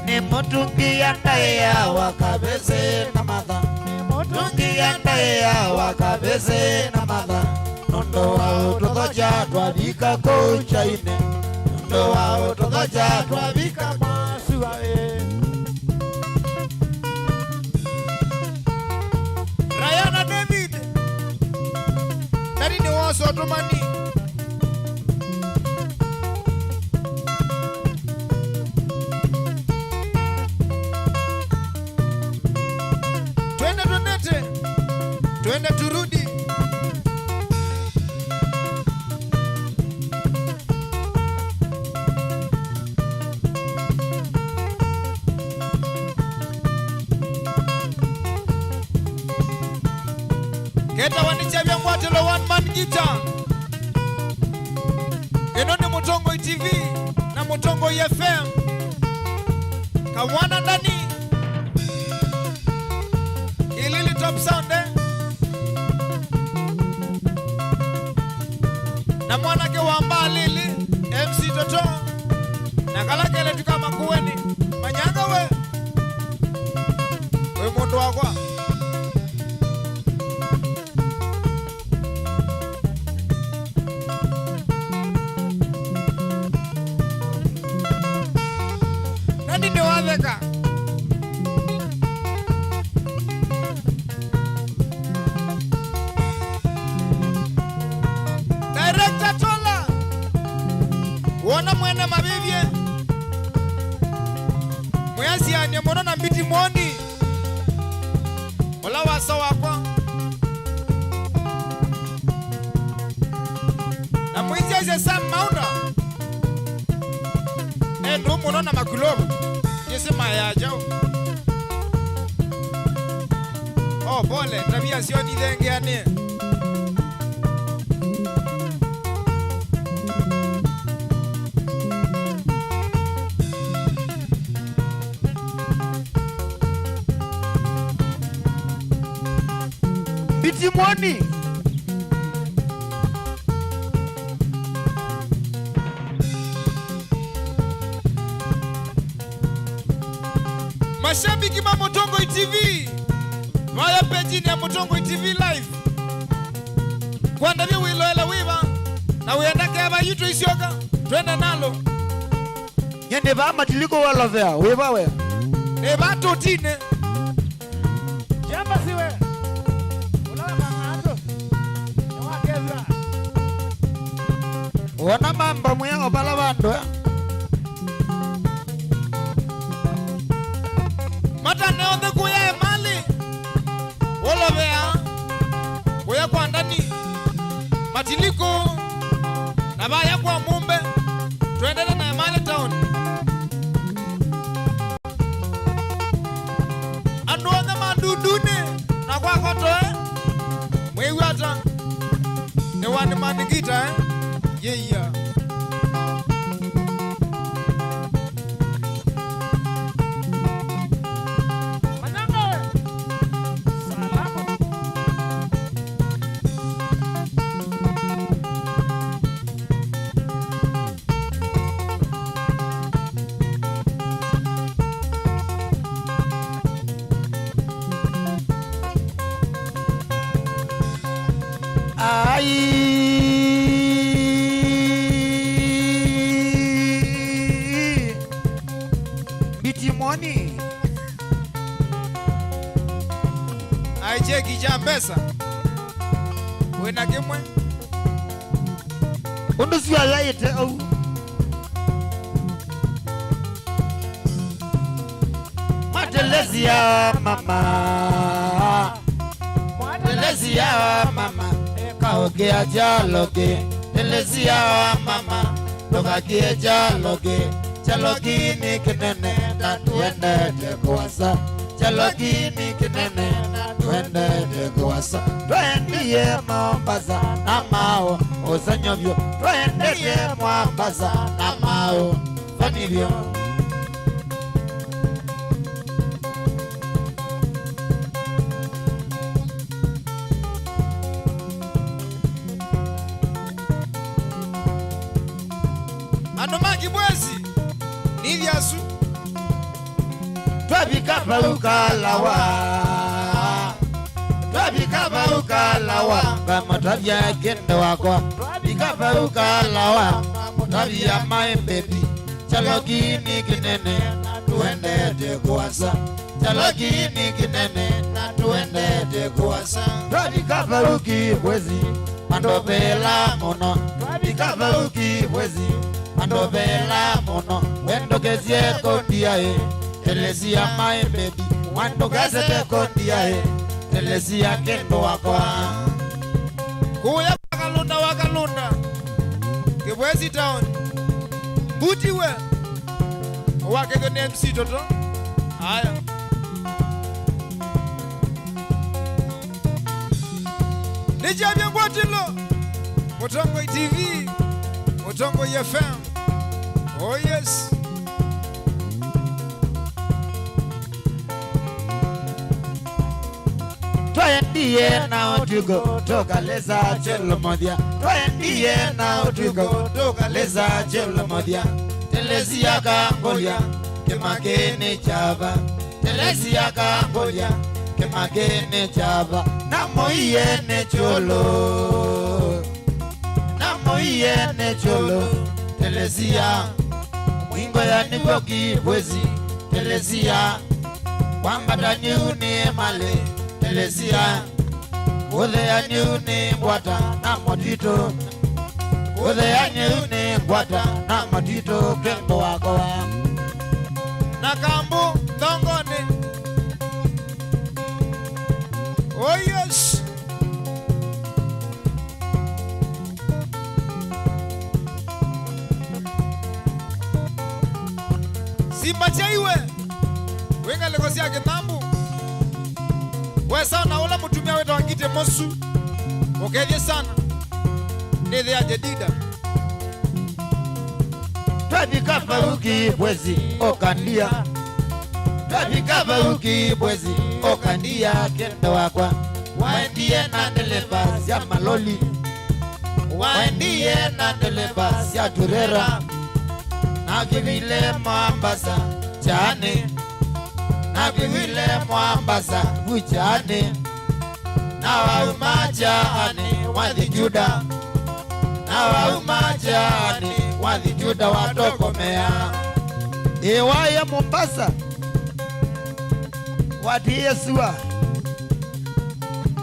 Ni mutungi andaya wakabese na madha Ni mutungi andaya wakabese na madha Nondo wa utodoja dwabika kouchaine Nondo wa utodoja dwabika masuwae Rayana David Nani ni waso otomani Twende turudi Keta wanichabia mwatelo one man guitar Eno ni Mutongo TV na Mutongo FM Kamwana ndani Ilili top sound Na mwanake wamba lili MC Toto Na kalakele tuka makuweni Manyanga we mundu wakwa Nani ni watheka Director Tola Wona mwene mabibye mwasianye mono na mbiti mwoni ola wasa wakwa na mwisiase Sam Maunda endo mono na makulobu yesi mayajao. Oh pole tabia sio ni lengeane. Bitimoni mashabiki ma Motongo TV waya pejini ya Motongo TV live kwanda wiloela wiva na uyandake aba yitu isioka twende nalo yende ba matiliko walovea wiva we ne bato tine Jamba siwe. Unawa mangato. Nwakeza. wana mambo mwengo pala bandu mata neonde kuya emali wolovea kuya kwa ndani matiliko na baya kwa mumbe twendele na emali town anduone mandudune na kwa kotoe mwiwata ne wani manigita yeah. Mananga. Salamu. ai Bitimoni aiche kijambesa wena kimwe undu sio yaite au matelezi ya mama telezi ya mama kaoge ajaloge telezi ya mama tokagie jaloge jalogini kinene na tuende tekuwasa jalogini kinene na tuende tekuwasa twendie Mombasa na mao uzanyovyo twendie Mombasa na mao fanivyo andomaki bwezi nilyasu twabikapa ukalawa kama tabia kende wako twabikapa ukalawa tabia maembebi chalogini kinene na tuende tekuwasa chalogini kinene na tuende tekuwasa twabikapa ukibwezi mandobela mono twabikapa ukibwezi mandobela mono wendokezie kondiae telesia maembebi wandokeze kondiae telesia kendo wako kuya wakalunda kibwezi town butiwe wakego ni MC toto haya nijabye ngwatilo Motongo TV Motongo FM oh yes twendie nao tugo tokaleza chelo modia twendie nao tugo tokaleza chelo modia telesia kangolia kemakene chava telesia kangolia kemakene chava namoiene cholo telesia mwingo ya nivoki bwezi telesia kwamba tanyuni male telesia ule ya nyuni bwata na motito ule ya nyuni bwata na matito kendo wako na kambu Thongoni. Oh yes. Simba chaiwe wenga legosi yake nambu wesa na ula mutumia wetu wangite mosu ukedye sana nithe ya jedida twabika faruki bwezi okandia twabika faruki bwezi okandia kendo wakwa waendie na ndeleva sia maloli waendie na ndeleva sia turera na kivile mwambasa chane na kivile mwambasa buchane na waumachane wathi juda na waumachane wathi juda watokomea iwaya Mombasa wati Yesua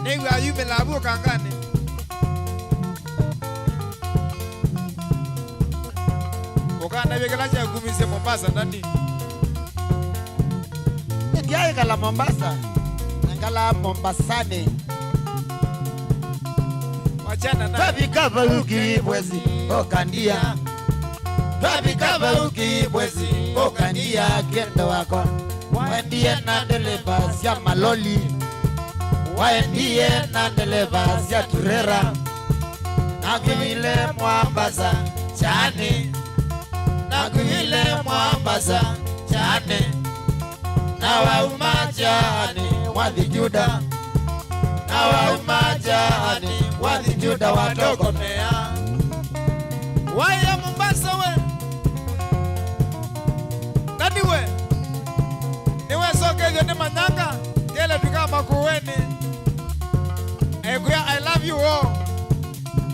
nigu ayume labu kangane ukana vekelacha ya kumise Mombasa nani ndiye kala Mombasa ngala Mombasani wachana na twabika faruki bwezi okandia twabika faruki bwezi okandia kendo wako waendie na ndeleva sia maloli waendie na ndeleva sia turera na kivile mwambasa chane na kivile mwambasa chane na waumachane wathi juda na waumachane wathi juda watokomea waya Mombasa we nani we niwe soke ni manyanga kele tukama kuweni ekuya I love you all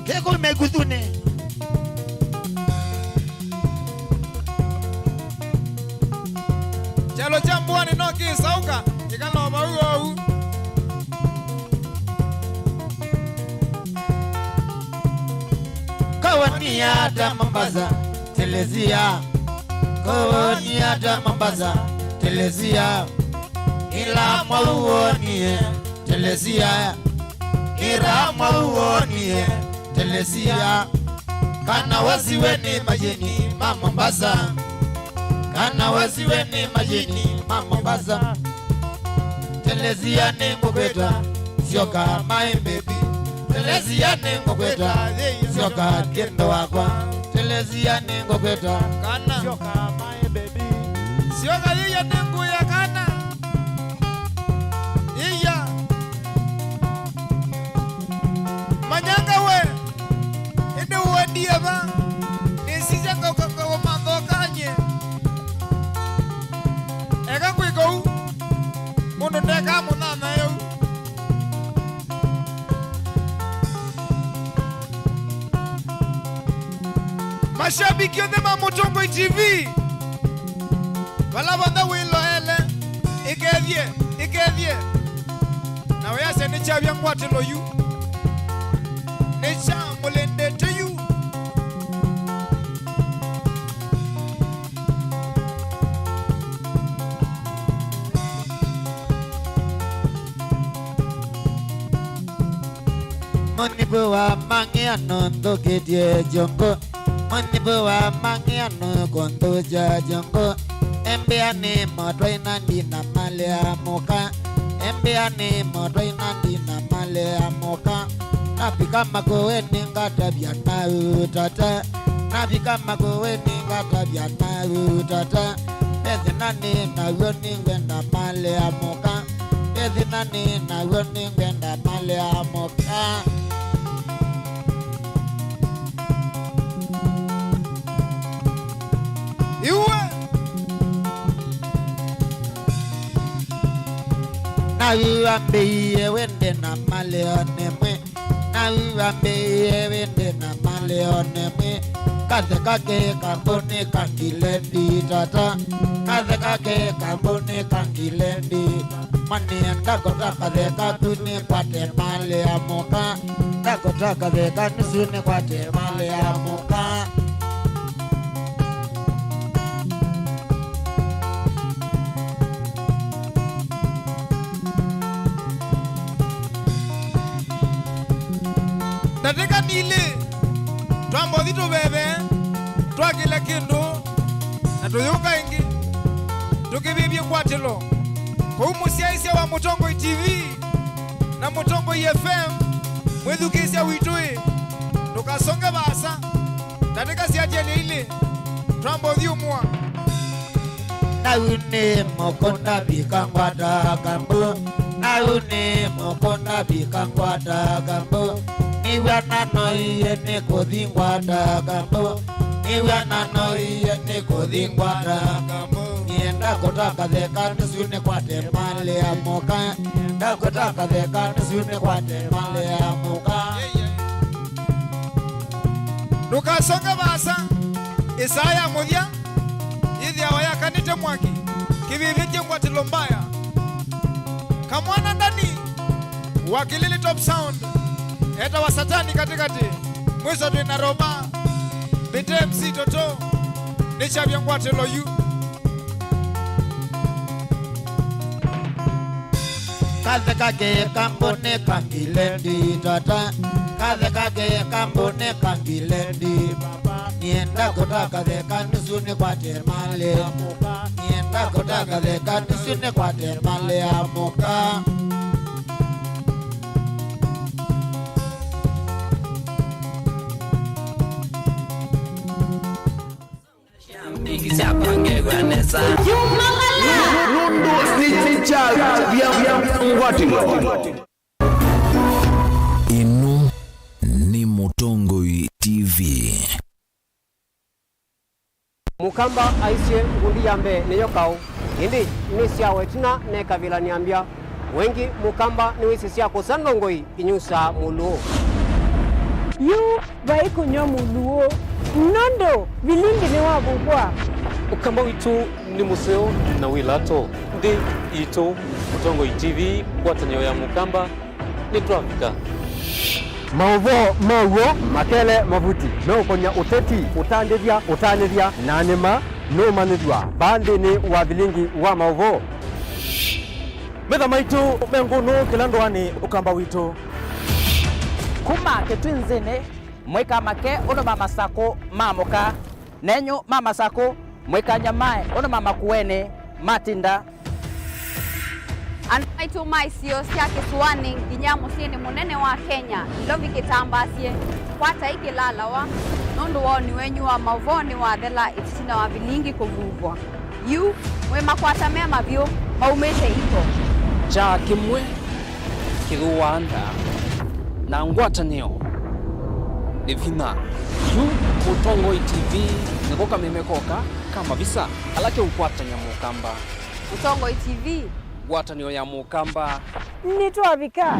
keko megudune chalo chambuani noki sauka ikalo mauo kawani hata Mombasa telezia kawani hata Mombasa telezia ila mwauonie telezia ila mwauonie telezia kana wasiweni majini ma Mombasa kana wasiweni majini ma Mombasa telezia ni ngobeta sio kama baby telezia ni ngobeta sio kama kendo wakwa telezia ni ngobeta kana Sio kama baby. sio kaliya nengu ya kana iya manyanga we ende uwadia ba nisija kwa mandokanye eka kwiko mundu ndeka munana yo mashabiki yote Mamutongo TV balabanda wilo ele ikethie na weyase ni chabya ngwatilo yu ni chamulende to you Manibuwa mangiano ndoketie jongo Manibuwa mangiano kondoja jongo Embeane modoi nandi na male amoka Embeane modoi nandi na male amoka Nabika magoweni ngata biana utata Nabika magoweni ngata biana utata Ezi nani na yoni ngwenda male amoka Ezi nani na yoni ngwenda male amoka iwe na uambie wende na maleone mwe na uambie wende na maleone mwe kaze kake kambone kangilendi tata kaze kake kambone kangilendi mani ndakota kaze kakuni kwate male amoka ndakota kaze kanusuni kwate male amoka Ndatika nili twambo thitu bebe twakile kindu na tuyuka ingi tukibibye kwatilo kou musiaisia wa Mutongoi TV na Mutongoi FM mwithukisya witui tukasonge basa ndatika siajeli ili twambo thiumua Naune mokonda bikangwata gambo Naune mokonda bikangwata gambo Niwana noiye ne kodhingwata gambo Niwana noiye ne kodhingwata gambo Nienda kotaka theka nisune kwate male ya moka Nienda kotaka theka nisune kwate male ya moka tukasonge basa Isaya muthia Ithi awaya kanite mwaki kivivitye ngwatilo mbaya kamwana ndani wakilili top sound eta wa satani katikati mwizo tuina roba bite MC Toto nichavya ngwatilo yu Kaze kage kambone kangilendi tata Kaze kage kambone kangilendi baba Nienda kutaka theka nisune kwa termale ya muka Nienda kutaka theka nisune kwa termale ya muka Inu ni Mutongoi TV. Mukamba aisye ngundi yambe neyo kau indi nisya wetina ne kavila niambia wengi mukamba ni wisisya kusandongoi inyusa muluo yu vaikunyo muluo nondo vilingi ni wabukwa ukamba witu ni museo na wilato ndi ito Mutongoi TV kwatanyo ya mukamba ni twafika mauvo mauvo makele mavuti no konya uteti utandithia na nima no manithwa bandi ni wa vilingi wa mauvo metha maitu mengunu kila ndwani ukamba witu kuma ketwinzene mweka make ono mama sako mamoka nenyo mama sako mweka nyamae ono mama kuene matinda Anaitu maisio siya kisuani nginya musini munene wa Kenya ilovi kitambasie kwata iki lalawa nundu woni wenyu wa mavoni wa thela itisina wa vilingi kuvuvwa yu mwe makwata mema vyo maumete iko cha kimwe kiruanda na ngwatanio evina yu Mutongoi TV nikoka memekoka kama visa alake ukwata nyamukamba Mutongoi TV ngwatanio ya mukamba nitwavika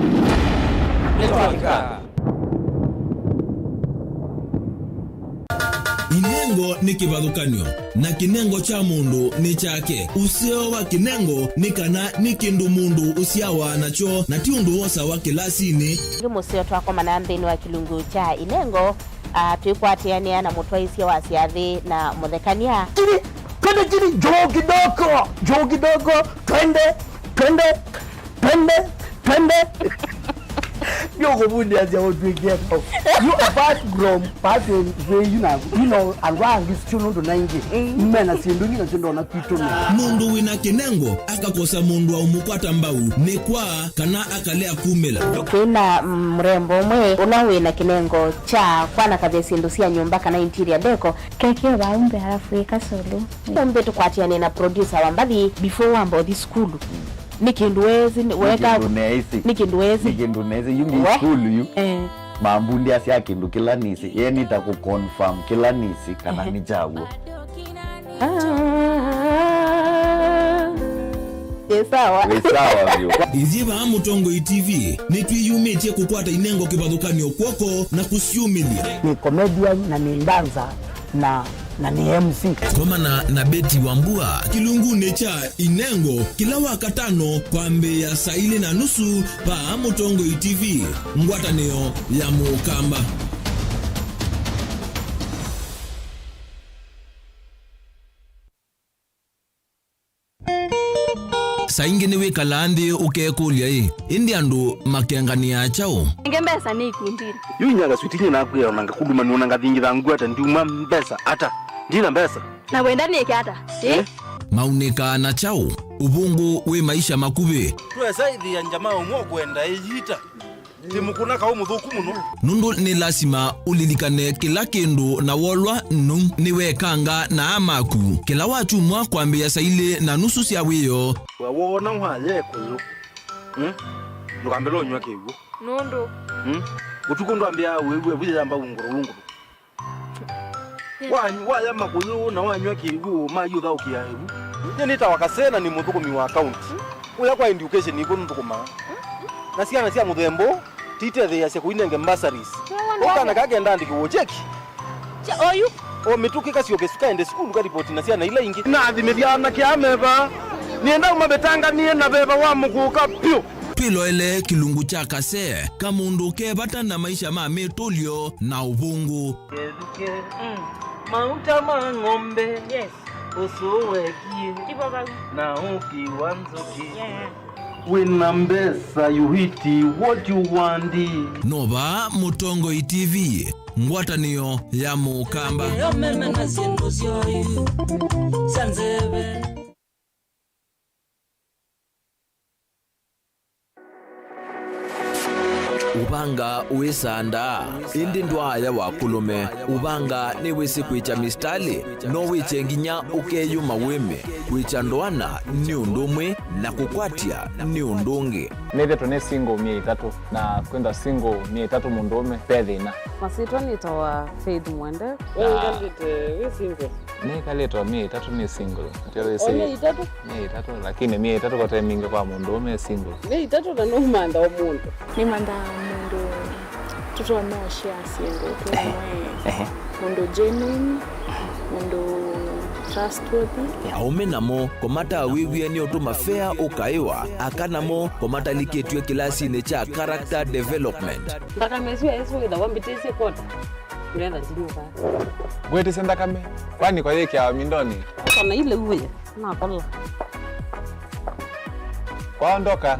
Inengo ni kivathukanio na kinengo cha mundu ni chake. Usio wa kinengo ni kana ni kindu mundu usiawa nacho na ti undu wosa wa kilasini. Museo twakoma na nthini wa kilungu cha inengo twikwatiania na mutwaisia wa siathi na muthekania Kiri jo kidogo twende Yoko bundi as your big get. You apart from passing where you know and wang is tune to 90. Mena sinduni na sindo na kitu na. Mundu wina kinengo akakosa mundu wa umukwata mbau ni kwa kana akalea kumela. Kuna mrembo mwe unawe na kinengo cha kwana kavesindusia nyumba kana interior deco keke waumbe halafu ikasolo umbe tukwatiane na producer wambali before wambo the school nikinduwezi weka nikinduwezi yungi school yu mambundi asya kindu kila nisi yeni ta ku confirm kila nisi kana ni chaguo sawa vyo Iziva Mutongoi TV ni twiyumitie kukwata inengo kivathukanio kwoko na kusiumilia ni comedian na ni dancer na ni MC koma na Beti Wambua kilungune cha inengo kila wakatano kwa mbe ya saa 4:30 pa Mutongoi TV ngwatanio ya mukamba. saingine wikala nthi ukekulia indi andu makengania chao ngembesa ni ikundire yu nyaga switinye nakwira nanga kuduma nuna ngathingitha ngwata ndiuma mbesa ata ndina mbesa na wenda ni kiata maunika na chao ubungu we maisha makuve twesaithia njamaa umwe kwenda iyita timukuna ka umuthuku muno nundu ni lasima ulilikane kila kindu na wolwa nu niwekanga na amaku kila wachumwa kwambia saile na nusu cia wiyo wona mwaye kuyo ndukambelo nywa kiwu nundu utuko ndambia wewe bujamba ungurungu waya makuyu na wanywa kiwu mayutha ukiahebu nita wakasena ni muthukumi wa account uya kwa education iko nthukuma na ciana cia muthembo tite thia cia kuinenge bursaries ukana kagenda ndiki cheki oyu o mituki kacio ende school ka report na ciana ila ingi na thimithia na kiameva nienda umabetanga nie na beba wa muguka pio twiloele kilungu cha kase kamundu kebata na maisha ma metolio na ubungu mauta mang'ombe yes usuwekie na ukiwanzuki wina mbesa yuhiti what you want nova Mutongo TV ngwatanio ya Mukamba ubanga uisanda indi ndwaya wakulume ubanga ni wisi kwicha mistali no wiche nginya ukeyuma wime kwicha ndwana ni undumwe na kukwatia ni undungi neve tone single 300 na kwenda single 300 mundume pedhina masitwa nitawa Faith Mwende we single ni kaleto 300 ni single ndio say 300 lakini 300 kwa time mingi kwa mundume single 300 na no manda omuntu ni manda mundu tuto na share single kwa mundu genuine mundu trustworthy aume namo komata wiwie ni otuma fair ukaiwa akanamo komata liketwe kilasi ne cha character development ndaka meswe eso ida wambitese kota nenda ndinuka gwete senda kame kwani kwa yake ya mindoni kana ile uwe na kola kwaondoka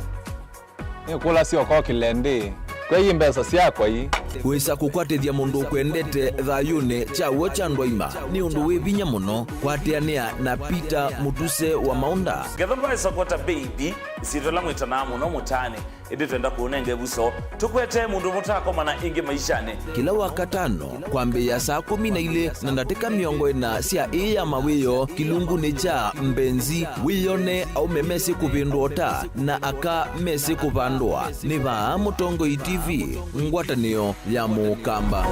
ni kula sio kwa kilende kwa hii mbesa siakwa hii wisa kukwatithia mundu kwendete thayune chawo cha ndwaima ni undu wivinya muno kwatiania na Peter Mutuse wa Maunda gethomba support baby isitola mwitana muno mutane indi twenda kuonenge buso tukwete mundu mutako mana ingi maishane kila wakatano kwambia saa 12 na ndateka miongo ina cia iya mawiyo kilungu ni cha mbenzi wiyone au memesi kupindota na aka mesi kupandwa ni ba Mutongo TV ngwatanio ya Mukamba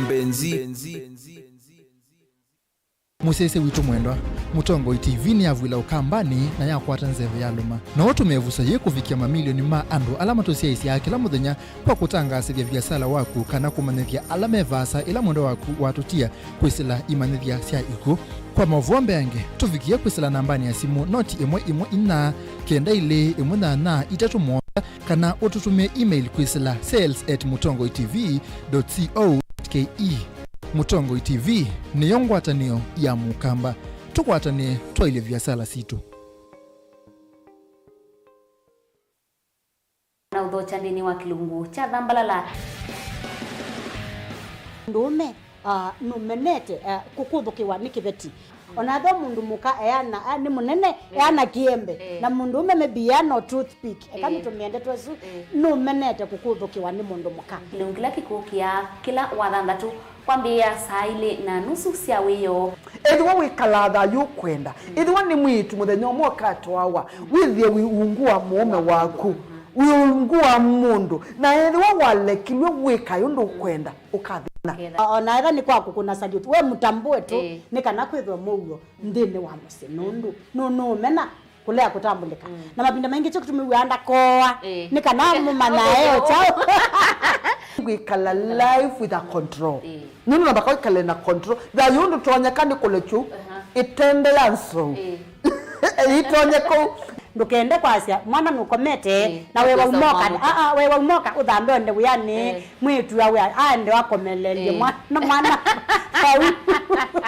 mbenzi musese witu mwendwa Mutongo TV ni avwila ukambani na yakwata nzeve ya luma na watu mevusa ye kufikia mamilioni ma andu alama tosia isi ya kila muthenya kwa kutangasa vya biasala waku kana kumanethia alama evasa ila mwendo waku watutia kwisila imanethia sia iku kwa mavombe yange tufikia kwisila nambani ya simu noti imwe ina kenda ile imwe na itatu moja kana ututumie email kwisila sales@mutongotv.co.ke Mutongo TV ni yongwatanio ya Mukamba tukwatanie twaile biasala situ na udhocha ndini wa kilungu cha Dhambalala ndume numenete kukuthukiwa ni kiveti onatho mundu muka eana ni munene eana kiembe na mundu ume no toothpick ekani tumiende twesu numenete kukuthukiwa ni mundu muka kilungila kikukia kila wathandatu kwambia saa 2:30 cia wiyo ethwa wikalatha yukwenda ethwa ni mwitu muthenya umwe katwawa withie wiungua mume waku wiungua mundu na ethwa walekilwe wika yundu kwenda ukathina ona ega ni kwaku kuna salute we mutambue tu ni kana kwithwa mugo ndini wa musi nundu no mena kulea kutambulika na mabinda mengi cyo kutumiwanda koa ni kana mumanaeo chao wikala life with a control nunu nabaka wikala na control da yundu tonyeka ni kulechu itende yanso itonye ko ndukende kwasya mwana nukomete na wewe umoka wewe umoka uthambe onde buyani mwitu awe ande wakomelelie mwana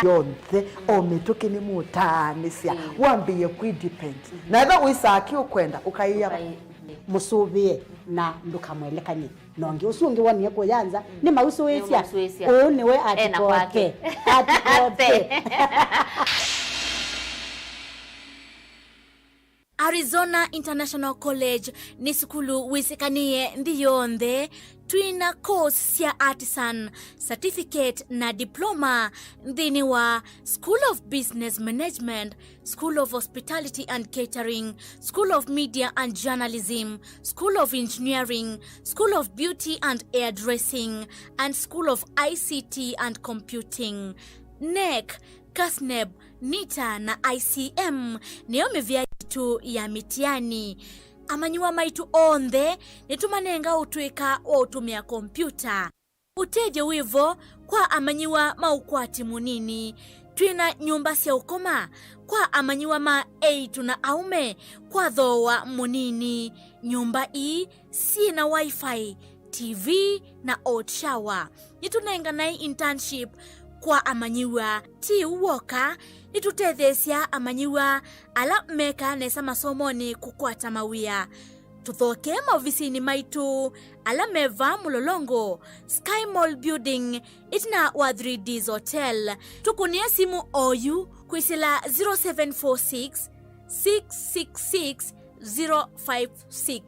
yonthe omituki ni mutanisia wambie kwi-depend na eba wisaki ukwenda ukaiya musubie na ndukamwelekanye nongi usungi wonie kuyanza ni mausuisia niwe atikote Arizona International College ni sukulu wisekanie ndiyonde twina course ya artisan certificate na diploma ndini wa School of Business Management, School of Hospitality and Catering, School of Media and Journalism, School of Engineering, School of Beauty and Hairdressing, and School of ICT and Computing. NEC, KASNEB, NITA na ICM niyo mivya tu ya mitiani. Amanyua maitu ondhe nitumanenga utwika wa utumia kompyuta. Uteje wivo kwa amanyiwa maukwati munini. Twina nyumba sia ukoma kwa amanyiwa ma eitu na aume kwa dhowa munini. Nyumba ii si na wifi, TV na hot shower. Nitunenga na internship kwa amanyiwa ti uwoka nitutethesia amanyiwa ala meka nesa masomoni kukwata mawia. Tuthoke maofisini maitu ala meva mulolongo Sky Mall Building itina wa 3Ds Hotel. Tukunia simu oyu kuisila 0746 666 056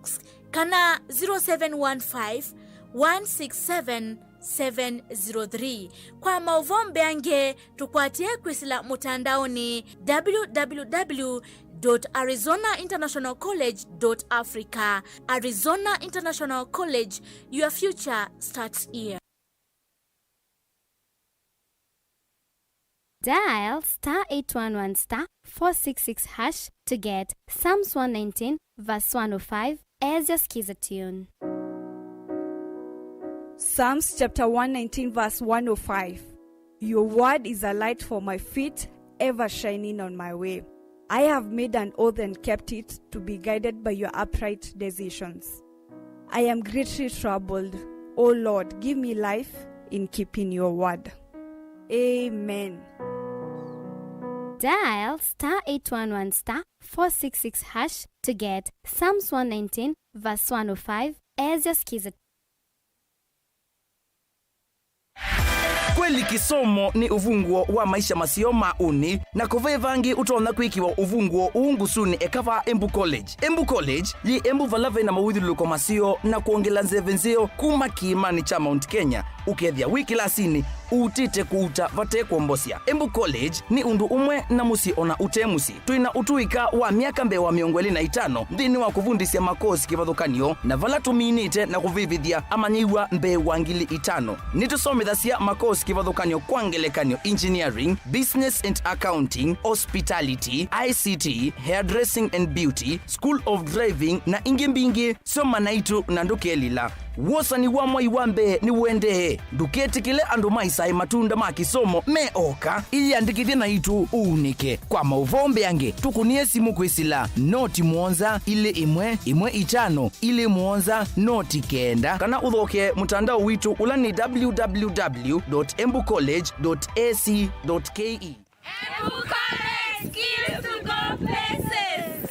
kana 0715 167 703. Kwa mauvombe ange tukwatie kuisila mutandaoni www.arizonainternationalcollege.africa. Arizona International College, your future starts here. Dial *811*466# to get Psalms 119 verse 105 as your skiza tune. Psalms chapter 119 verse 105. Your word is a light for my feet, ever shining on my way. I have made an oath and kept it, to be guided by your upright decisions. I am greatly troubled. O Lord, give me life in keeping your word. Amen. Dial *811*466# to get Psalms 119 verse 105 as your skiza. Kweli kisomo ni uvunguo wa maisha masio mauni na kuvevangi utona kwikiwa uvunguo uungusuni ekava Embu College. Embu College yi Embu valave na mawithuluko masio na kuongela nzevenzio kuma kiimani cha Mount Kenya. Ukethia wiki lasini utite kuuta vate kuombosia. Embu College ni undu umwe na musi ona utemusi. Tuina utuika wa miaka mbewa miongweli na 5 ndini wa kuvundisia makosi kivathukanio na vala tuminite na kuvivithia amanyiwa mbewa ngili 5. Nitusomithasya makosi kivathukanio kwa ngelekanio engineering, business and accounting, hospitality, ICT, hairdressing and beauty, school of driving na ingimbingi soma naitu na ndukelila. Wosa ni wamwa iwambe ni uendehe. Duketi kile andu maisai matunda makisomo meoka ili andikithia na itu uunike. Kwa mauvombe yange tukunie simu kwisila noti muonza ile imwe 5 ile muonza noti kenda. Kana uthoke mutandao witu ula ni www.embucollege.ac.ke. Embu College, skills to go places.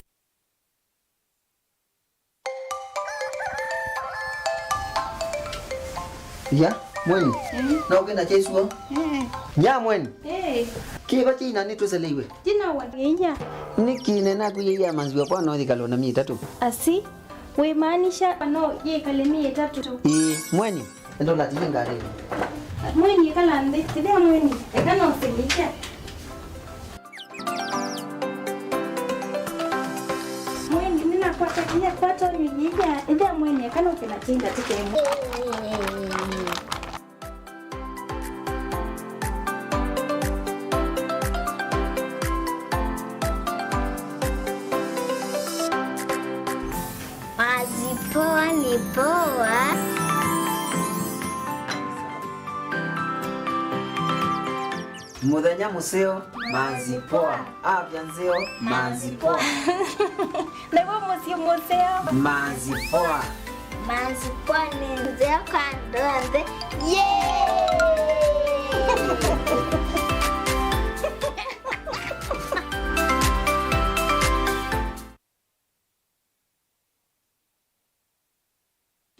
Ya, mweni. Na ugenda chesuo? Ya mweni. Kiva china ni tusaliwe. Jina wageja. Nikine na kuyeya manziwa kwa no dikalo na 3. Asi, we maanisha no ye kalemi 3. Mweni. Ndo la ngare. Mweni kala ande, tida mweni. Ekana usilisha. Mweni nina kwa kia kwato yija. Ida mweni ekana usilatinga tikemu. Poa ni poa. Muthenya museo mazipoa. Afya nzeo mazipoa. Lewo musio museo Mazipoa. Mazipoa ni nzeo kandonde. Yay!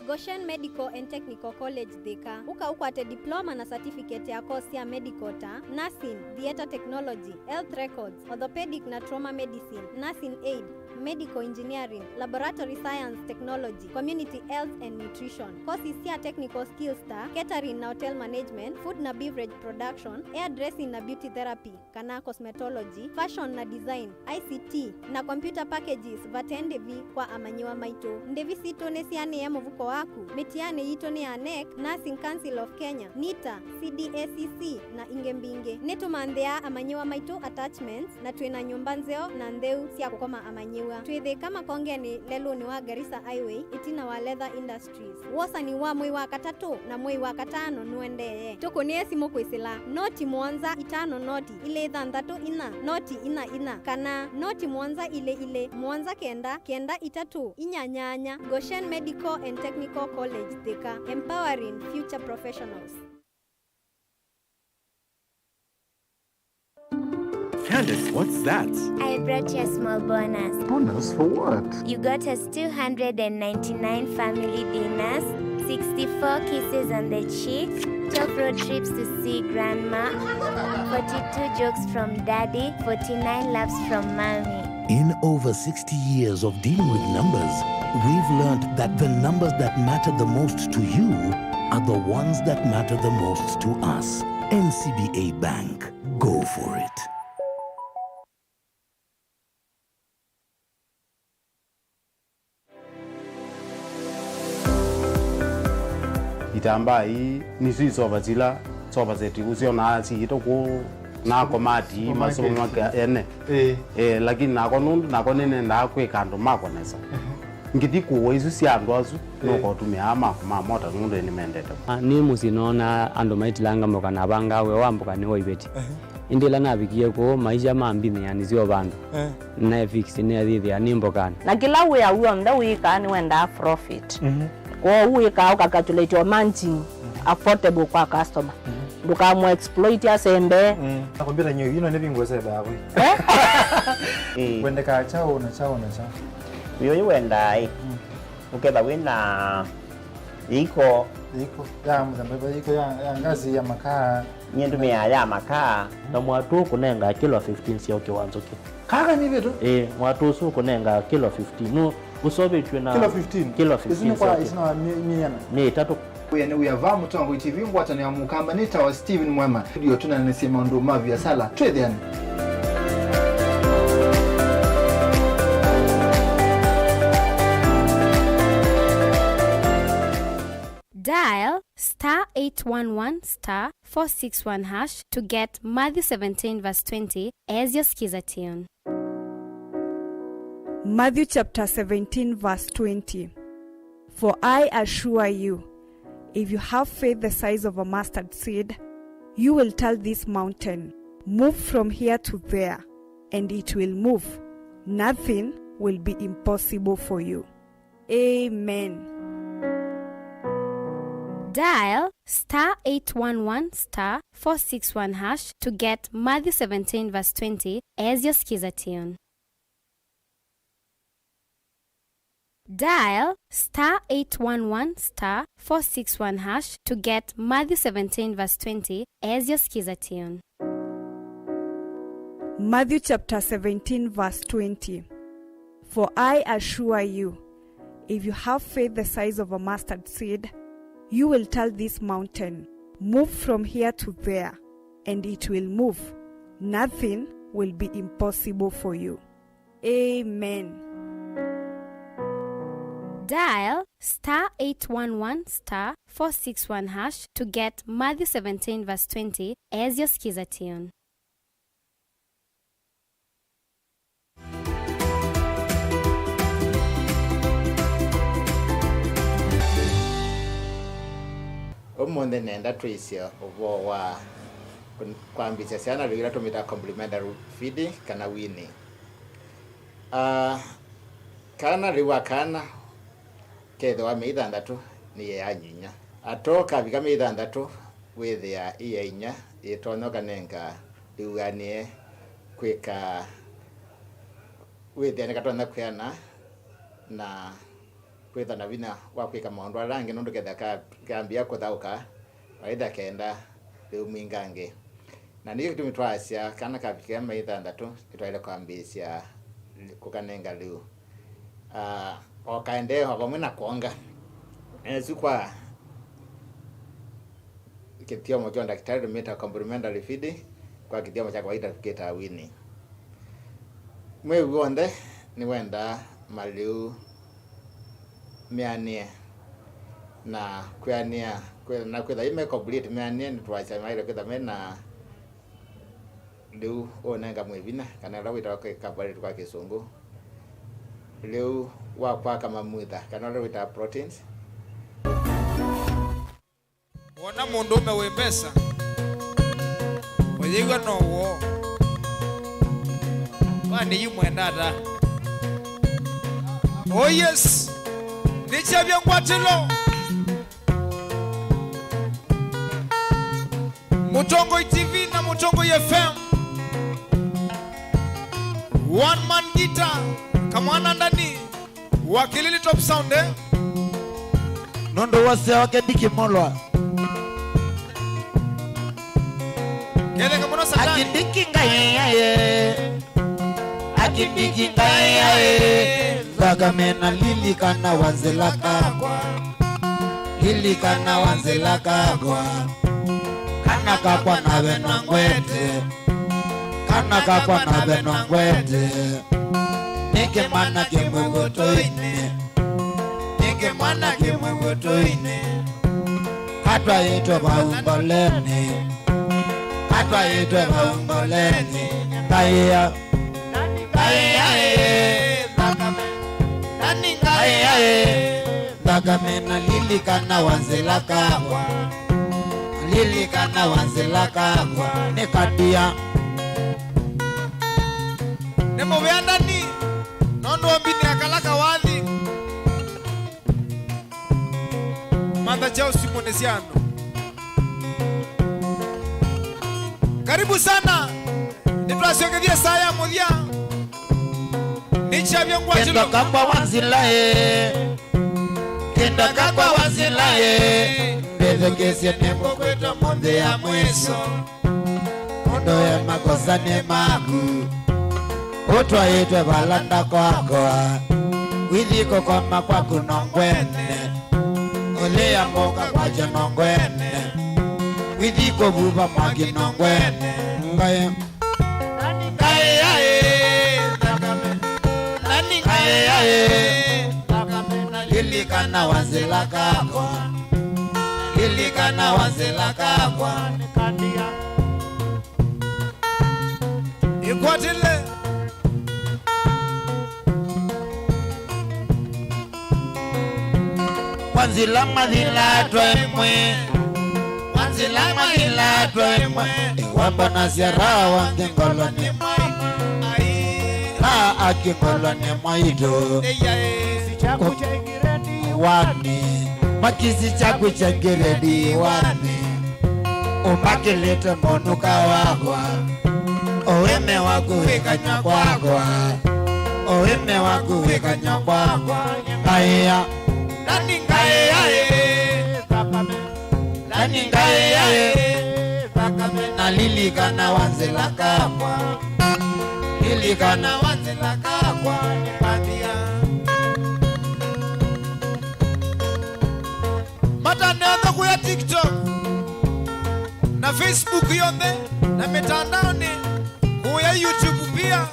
Goshen Medical and Technical College Thika ukwate diploma na certificate ya course ya medical ta nursing, theater technology, health records, orthopedic na trauma medicine, nursing aid, medical engineering, laboratory science technology, community health and nutrition. Courses ya technical skills ta catering na hotel management, food na beverage production, hairdressing na beauty therapy, kana cosmetology, fashion na design, ICT na computer packages vatendevi kwa amanyiwa maito. Ndevi sito nesiane ya muvuko waku. Mitiane yito ni ya NEC, Nursing Council of Kenya, NITA, CDACC na ingembinge. Netu mandhea amanyiwa maito attachments na tuena nyumbanzeo na ndeu siya kukoma amanyiwa. Tuwethe kama konge ni lelo ni wa Garissa Highway, itina wa Leather Industries. Wosa ni wa mwei wa katatu na mwei wa katano nuendeye. Toko ni esimo kwesila. Noti mwanza itano noti. Ile ithandatu ina. Noti ina. Kana noti mwanza ile. Mwanza kenda itatu. Inyanyanya. Goshen Medical and Technical College Thika. Empowering future professionals. Candace, what's that? I brought you a small bonus. Bonus for what? You got us 299 family dinners, 64 kisses on the cheek, 12 road trips to see grandma, 42 jokes from daddy, 49 laughs from mommy. In over 60 years of dealing with numbers, we've learned that the numbers that matter the most to you are the ones that matter the most to us. NCBA Bank. Go for it. Itamba hii ni sisi soba zetu usio na si itoko na komati masomo maka ene lakini nako nene ndakwe kando mako nesa ngiti kuwo isu si andu asu noko tumia ma mota ngunde ni mendete ni musinona ando maitilanga moka na banga we wambuka ni woibeti indila nabikie ko maisha mambini yani sio bandu na fix ni adhithi ya nimbokani na kila we ya uo nda wika ni wenda profit kwa uwika ukakatulate managing affordable kwa customer dukamu exploit ya sembe nakwambia nyo yino ne bingwese bawe wende ka chao na chao yo wenda ukeba wina iko ya mzambeba iko ya ngazi ya makaa nyendume ya makaa na mwatu kunenga kilo 15 sio kiwanzo ki kaka ni vitu mwatu su kunenga kilo 15 no usobe tuna kilo 15 isina ni tatu yani uyava Mutongo TV ngwatani ya mukamba nita wa Steven Mwema ndio tunanasema ndo mavi ya sala trade yani Dial *811 *461# to get Matthew 17 verse 20 as your skiza tune. Matthew chapter 17 verse 20. For I assure you, if you have faith the size of a mustard seed, you will tell this mountain, move from here to there, and it will move. Nothing will be impossible for you. Amen. Dial *811 *461# to get Matthew 17 verse 20 as your skiza tune. Dial *811 *461# to get Matthew 17 verse 20 as your skiza tune. Matthew chapter 17 verse 20. For I assure you, if you have faith the size of a mustard seed, you will tell this mountain, move from here to there, and it will move. Nothing will be impossible for you. Amen. Dial *811 *461# to get Matthew 17 verse 20 as your skiza tune. Omonde nenda Tracy obo wa kwambisya ciana riu ira tumita complementary feeding kana weaning. Kana riu akana kethwa meithandatu ni ya nyinya atoka bika meithandatu withia iya inya itonyoka nenga riu anie kwika withia nikatona kwiana na kwitha na vina wa kwika maundu arangi nundu ketha kambia kuthauka waitha kenda riu mingange na niyo kitumi twasya kana kabika meithandatu itwaile kwambisya kukanenga riu okaende hamwe na kuonga sikwa kitiomo kya daktari meta complementary feeding kwa kitiomo cha kawaida tukita weaning. Mwe wonde ni wenda maliu mianie na kwania na kwetha ime complete mianie ni twacha maire kwetha mena liu onenga mwivina kana rawita kwa kabari kwa kisungu liu wa kwa kama mwitha kana rawita proteins. Wona mundu ume wembesa weyigwa nowo wani yumwendata. Oh yes, nichabya ngwatilo Mutongo TV na Mutongo FM. One man guitar kamwana ndani wakilili top sound nondo wase wake diki molwa kele kamono satani akindiki ngaye daga mena lili kana wanzelaka kwa kana kakwa na benongwete nike mana kimwegotoine katwa yitwe baungoleni kaya dagamena lili kana wanzelaka kwa nekadia nemo beandani nondo ambini akalaka wathi manda chao simonesiano. Karibu sana nitwasiongethie saya muthia nichavya ngwachilo kenda kakwa wanzilaye mbethekesie nembo kweta monde ya mweso mondo ya makosa ne maku otwa yetwe balanda kwako withiko kwa makwa kunongwene ole ya moka kwa janongwene withiko buba mwagi nongwene ngaye lilikana wanzelaka kwa nikandia ikwatile wanzila madhila twemwe iwamba na siara wangengolo ni akingolo ni maido wani makisi chaku changiredi wani umakilete monuka wakwa oweme wakuweka nyakwakwa kaya nani na lilikana wanzelaka kwa nipandia matandazo kuya TikTok na Facebook yonde na mitandaoni kuya YouTube pia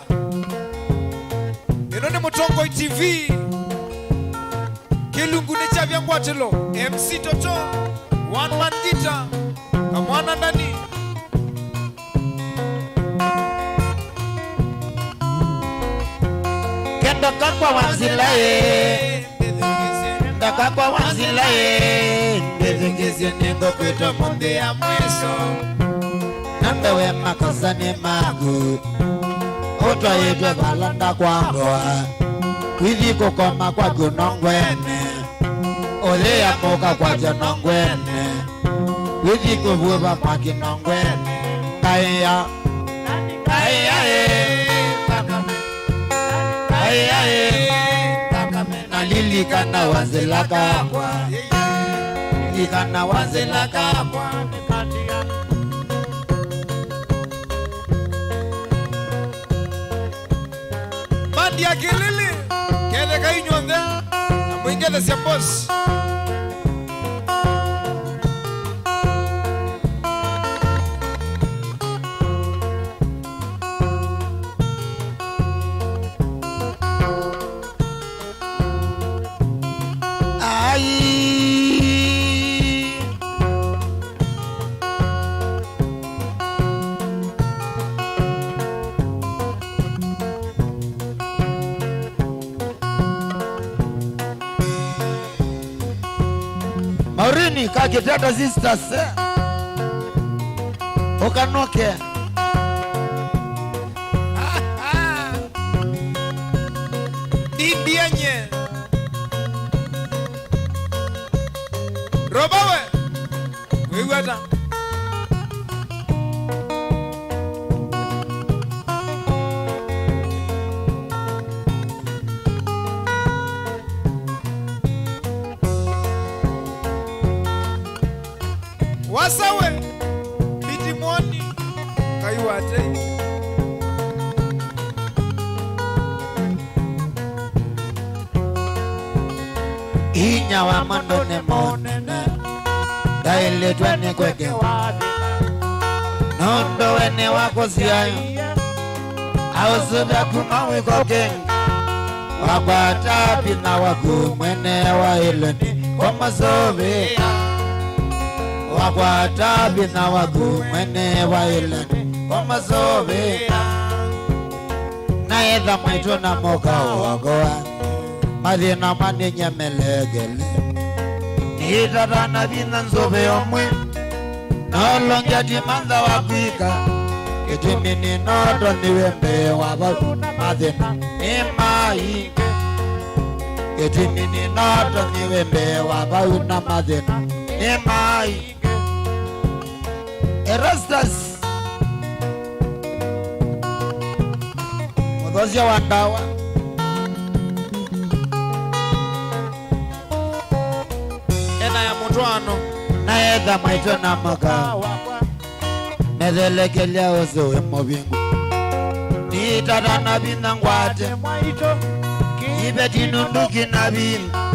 ino ni Mutongo TV kilungu ni chavya ngwatilo MC Toto one man guitar kamwana ndani kenda kakwa wanzilaye ndezengezie nengo kweta monde ya mweso Nandewe makasani magu Oto yedwe balanda kwa ngoa Withi kukoma kwa gunongwene Ole ya moka kwa janongwene Withi kubuwa kwa ginongwene Kaya Nalilika na wanzelaka Lilika na wanzelaka Mandi ya kilili Kele kainyonde Na mwingele siya boss Maurini kakitata sisters Okanoke Indianye Robawe Wiwata Wasawe Bitimoni Kaiwate Inya wa mandone monene Daile twene kweke wadi Nondo wene wako siyayo Ausuda kumawi koke Wakwata pina waku mwene wa ileni Koma sobe Wakwata pina waku mwene wa ileni Koma sobe Na edha maitu na moka wagoa Madina mani nyemelegele Nitata na bina nzobe omwe Nolongia dimanda wakwika Kitimi ni noto niwembe wabaru Madina imaike Kitimi ni noto niwembe wabaru na Madina imaike Erastas Mudozia wandawa Na edha maito na maka Nedelekelea osewe mobingu Nitata na bina ngwate Ibeti nunduki na bina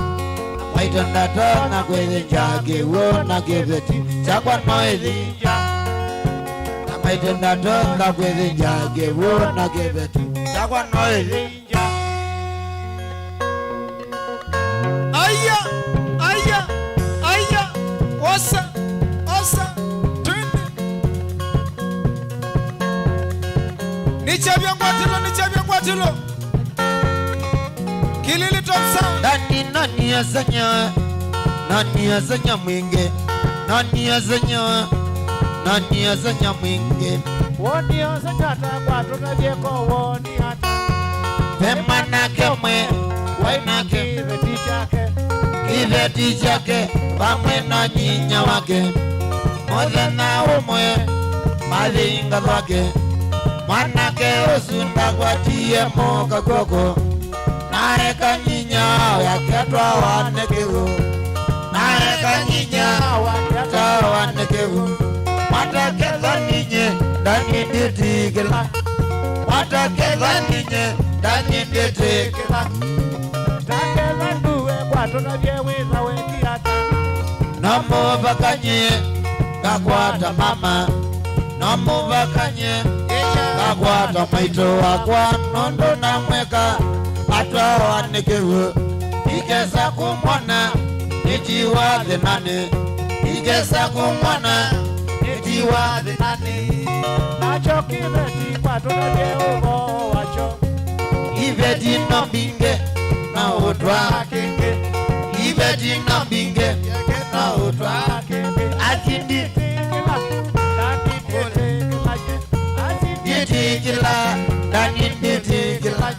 Maito ndata na kwele njage Wona kebeti Chakwa noezi Na maito ndata na kwele njage Wona kebeti Chakwa noezi Aya Osa Twende Nichabia ngwatilo Kilili top sound Nani asanya mwinge Nani asanya mwinge Woni asanya kwa tunavyeko woni hata Pema nake mwe Wainake Kiveti chake Pamwe na nyinya wake Mothe na umwe Madhinga wake Mwanake usunda kwa tie moka koko Naeka nyinya Yaketwa wanekevu Naeka nyinya Yaketwa wanekevu Matakeza ninye Dani ditikila Matakeza ninye Dani ditikila Takeza nduwe kwa tunavyewiza wengi hata Nomo bakanye Kakwata mama Nomo bakanye Kakwata maito wakwa Nondo na mweka Atwa wanekevu Ikesa kumwana Nijiwa dhenane Ikesa kumwana Nijiwa dhenane Nacho kiveti kwa tunavyeugo wacho Iveti nombinge Na utwa kenge Iveti nombinge Na utwa kenge Atindi kila ndani nditi kila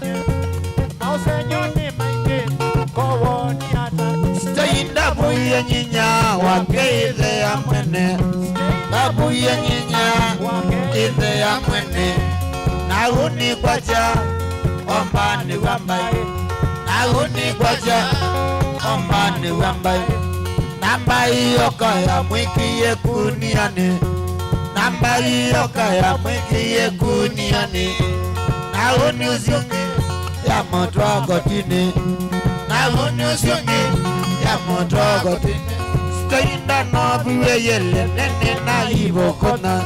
na usenyoni maingi kowoni ata stainda buye nyinya wakeithe ya mwene babuye nyinya wakeithe ya mwene naguni kwacha ombani wambai naguni kwacha ombani wambai namba hiyo kaya mwikie kuniani namba hiyo kaya mwikie kuniani naguni usiungi ya moto agotini naguni usiungi ya moto agotini stainda no biwe yele nene na ibokona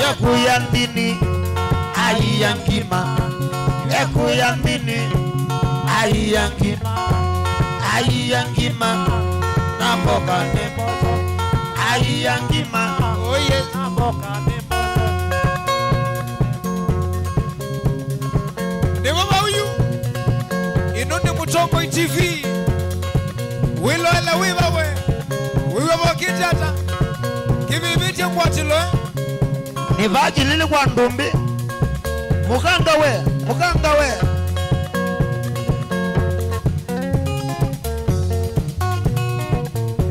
yakuyandini ayyankima yakuyandini ayyankima namboka nemoto ayyankima oye namboka nemoto Nemo bauyu inone mutongo TV wilo ala wiba wiba bokitata kibibiti kwatilo ni vaji lili kwa ndumbi mukanga we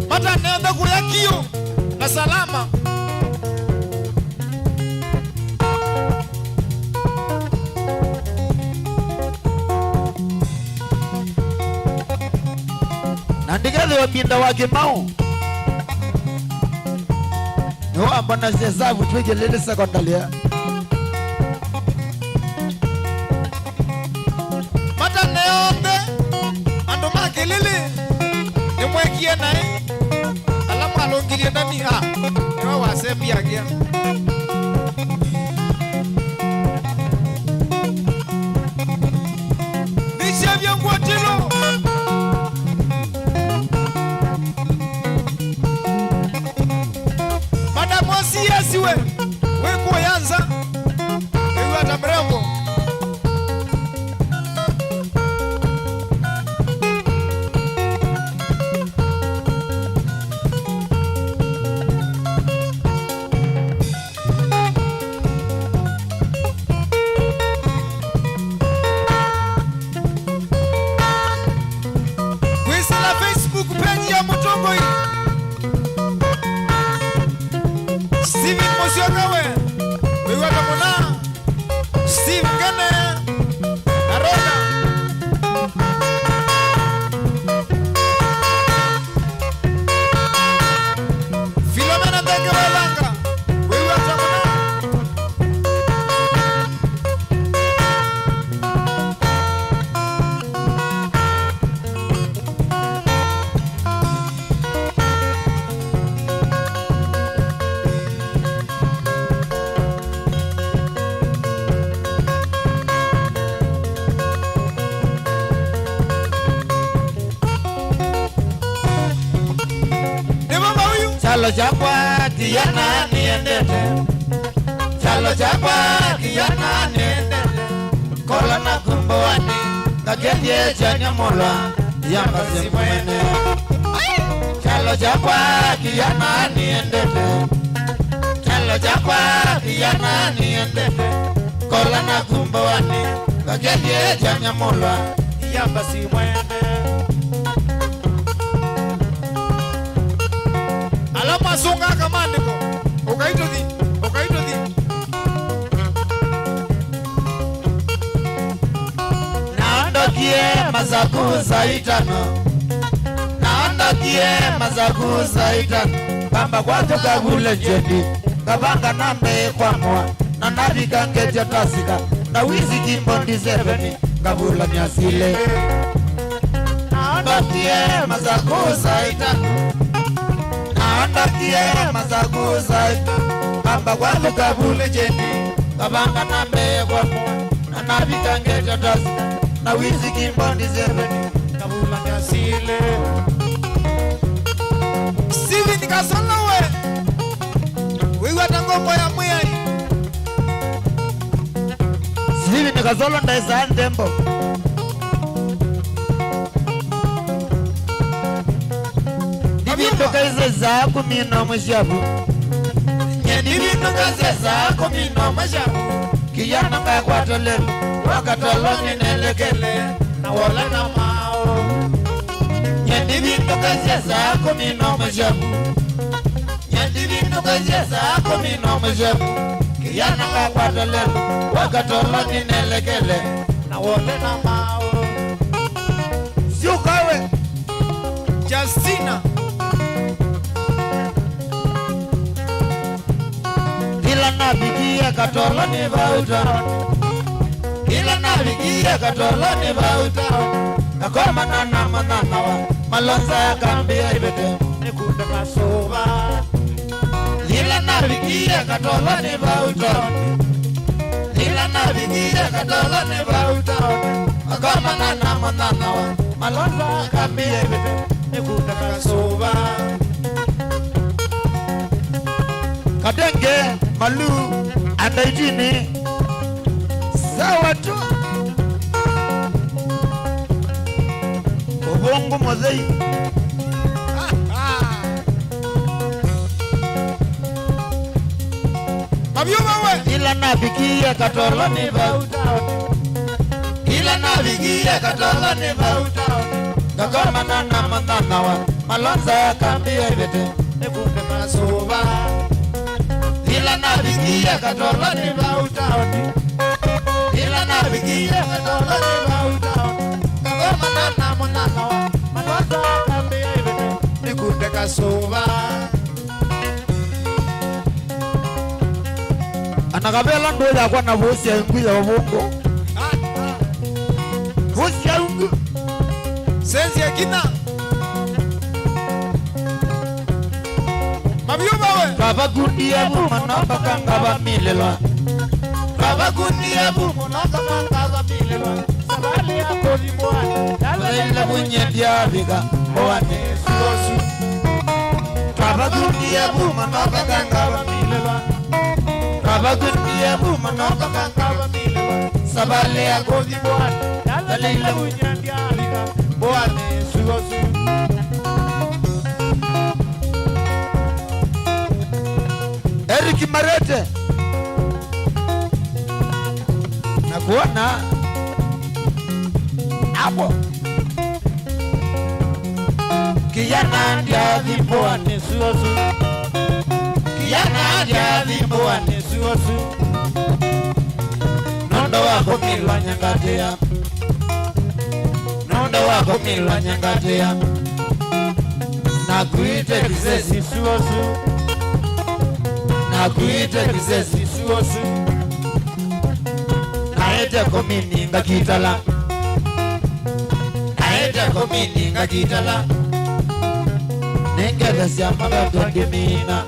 mata neenda kuyakio na salama nandigethe wabinda wake mau niwa mbona zezavu twege lili sekondalia mata neonde ando makelele nimwekie nae alamu alongilie ndani niwa wasepi agia nishavya ngwatilo madamosi yesiwe wekuwa yanza ewe hata mrembo kwisala Facebook page ya mutongo hii Steven Mosiokawe wewe kamona Steve Kene Aroda Filomena Bekelanga wewe kamona chalo chakwa kijana niendete chalo chakwa kijana niendete kola na kumboani kagendie chanya mola yamba simwene chalo chakwa kijana niendete chalo chakwa kijana niendete kola na kumboani kagendie chanya mola yamba simwene alama sunga kamandiko ukaito di naondokie mazakuza itano naondokie mazakuza itano pamba kwatu kagule jendi kabanga nambe kwamwa na navika ngeja tasika na wizi kimbondi zeveni kabula nyasile naondokie mazakuza itano naondokie mazakuza itano pamba kwatu kagule jendi kabanga nambe kwamwa na navika ngeja tasika na wizi kimbondi zeveni kabula nyasile Steven Kasolowe wewe tangombo ya mwai Steven Kasolo ndaisa ndembo Dibindo kaize zako mino mshabu Nye dibindo kaize zako mino mshabu kijana kakwata lelo wakatoloni nelekele na wala na mao nyadivindo kasiasa ako mino mashabu nyadivindo kasiasa ako mino mashabu kijana kakwata lelo wakatoloni nelekele na wala na mao sio kawe Justina Kila nabikia katoloni bauta Kila nabikia katoloni bauta Nakoma nana manana wa Malonza ya kambia ibete Nikunda kasuba Kila nabikia katoloni bauta Kila nabikia katoloni bauta Nakoma nana manana wa Malonza ya kambia ibete Nikunda kasuba Kadenge malu andaijini sawa tu Obongo mozei Mabiuma we Ila nabikia katoloni bauta Ila nabikia katoloni bauta Kakoma nana manana wa Malonza ya kambia ibete Nikunde masuba Ila nabikia katoloni bauta Ila nabikia katoloni bauta Kakoma nana manana wa Malonza ya kambia ibete Nikunde kasuba Anakabela ndo ya kwa na vosi ya ungu ya wabongo Vosi ya ungu Senzi ya kina Mabiuma we Kabagundi ya buma namba kangaba milelwa Kabagundi ya buma namba kangaba milelwa Sabali ya kodi mwani Wala bunye diabiga Mwane suosu Kabagundi ya buma namba kangaba milelwa Kabagundi ya buma namba kangaba milelwa Sabali ya kodi mwani Wala bunye diabiga Mwane suosu Eric Marete nakuona hapo kijana ndia vimboa ni suosu kijana ndia vimboa ni suosu nondo wako milwa nyangatea nondo wako milwa nyangatea nakuite kisesi suosu Nakuite kisesi suosu Naete komini nga kitala Naete komini nga kitala Nengeza siya malonza ngimina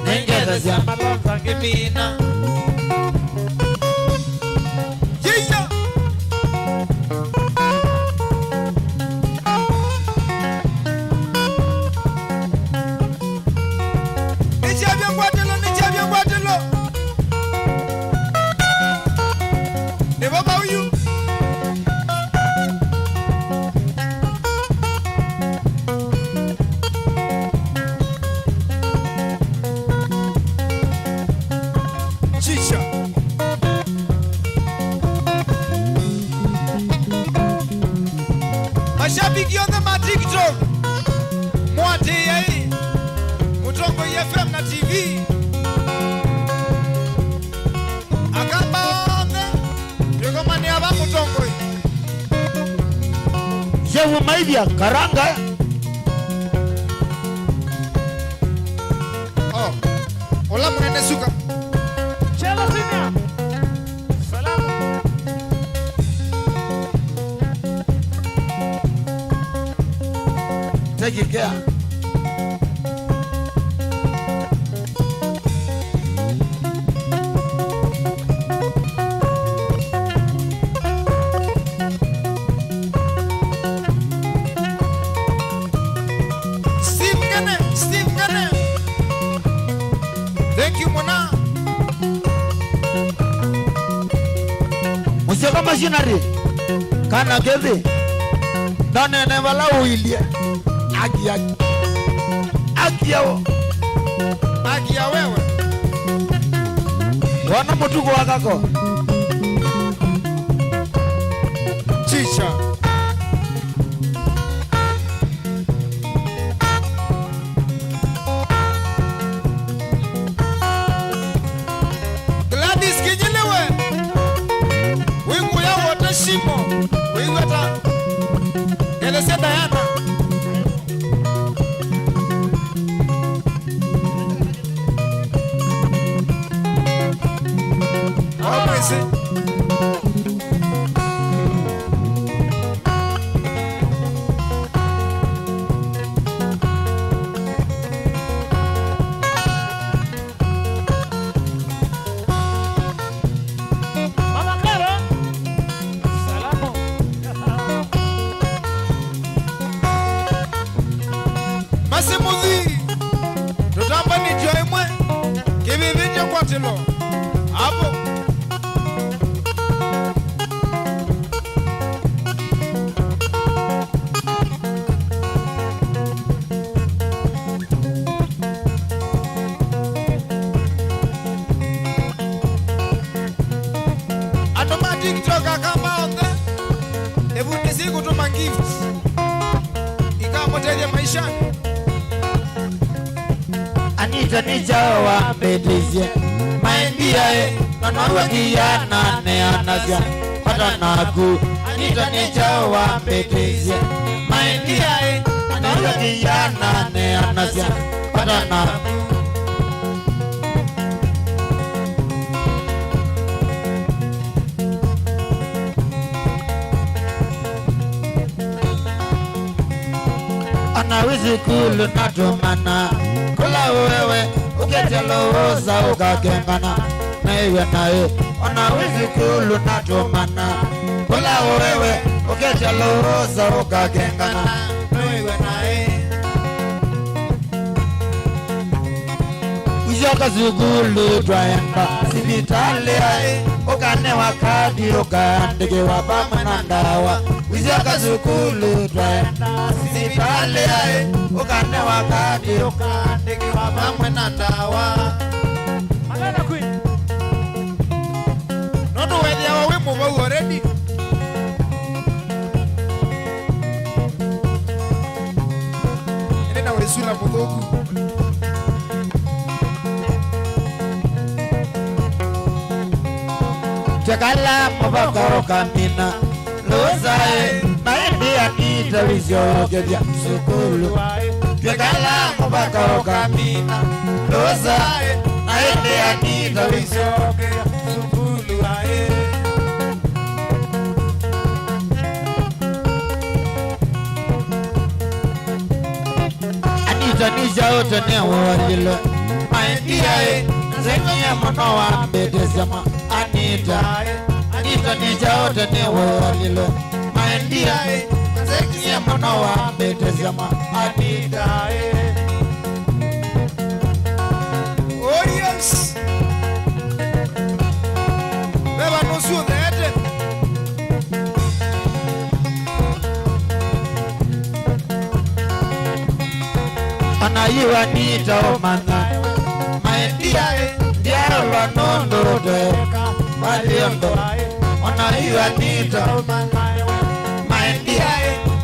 Nengeza siya malonza ngimina Yeah Mashabiki on the TikTok Mwate yai Mutongo FM na TV Akabane Yogomani aba mutongo Yewu maivya karanga Oh Ola munene suka Chela sinya Salamu Take care Steve Gane Thank you Mona Musika machinery Kana keve Dane ne wala uilie Aki yao Aki ya wewe Wana mutuko wakako. Chicha. Gladys Kinyelewe. Wingu ya wote shimo. Wingu ata. Elese Diana. Masimuzi. Tutamba ni joimwe. Kivivinja kwa tilo. Hapo. Automatic toka kama onde. Ebu nisi kutuma gift. Ikamoteje maisha. Anita nijawa mbetizie. Maindia nanawa kiana ne anasya. Patanaku. Anita nijawa mbetizie. Maindia nanawa kiana ne anasya. Patanaku. Anawezi kulu natumana. Kula wewe uketaloza ukakengana. Na iwe nae. Anawezi kulu natumana. Kula wewe uketaloza ukakengana. Na iwe nae. Ujoka zugulu twaenda sibitali ae. Ukane wakadi ukandike wabama na ndawa. Ujoka zugulu twaenda sibitali ae. Ukane wakadi ukandike wabama na ndawa. Malala queen. Nono wedi awa wimbo wa already. Nena wesula mudogu. Chakala mabakaro kamina. Lozae maindi anita vizyo kebya sukulu. Chakala mabakaro kamina. Lozae maindi anita vizyo kebya sukulu. Anita nisha ote ne walilo. Maindi zenye mono wa mbetesema. Anita nisha ote ne walilo. Maindi zenye mono wa mbetesema. Anita Oh yes. Beba no su dete. Anayiwa Anita omana. Maindi diaro la nondo teka. Maliondo. Anayiwa Anita omana. Maindi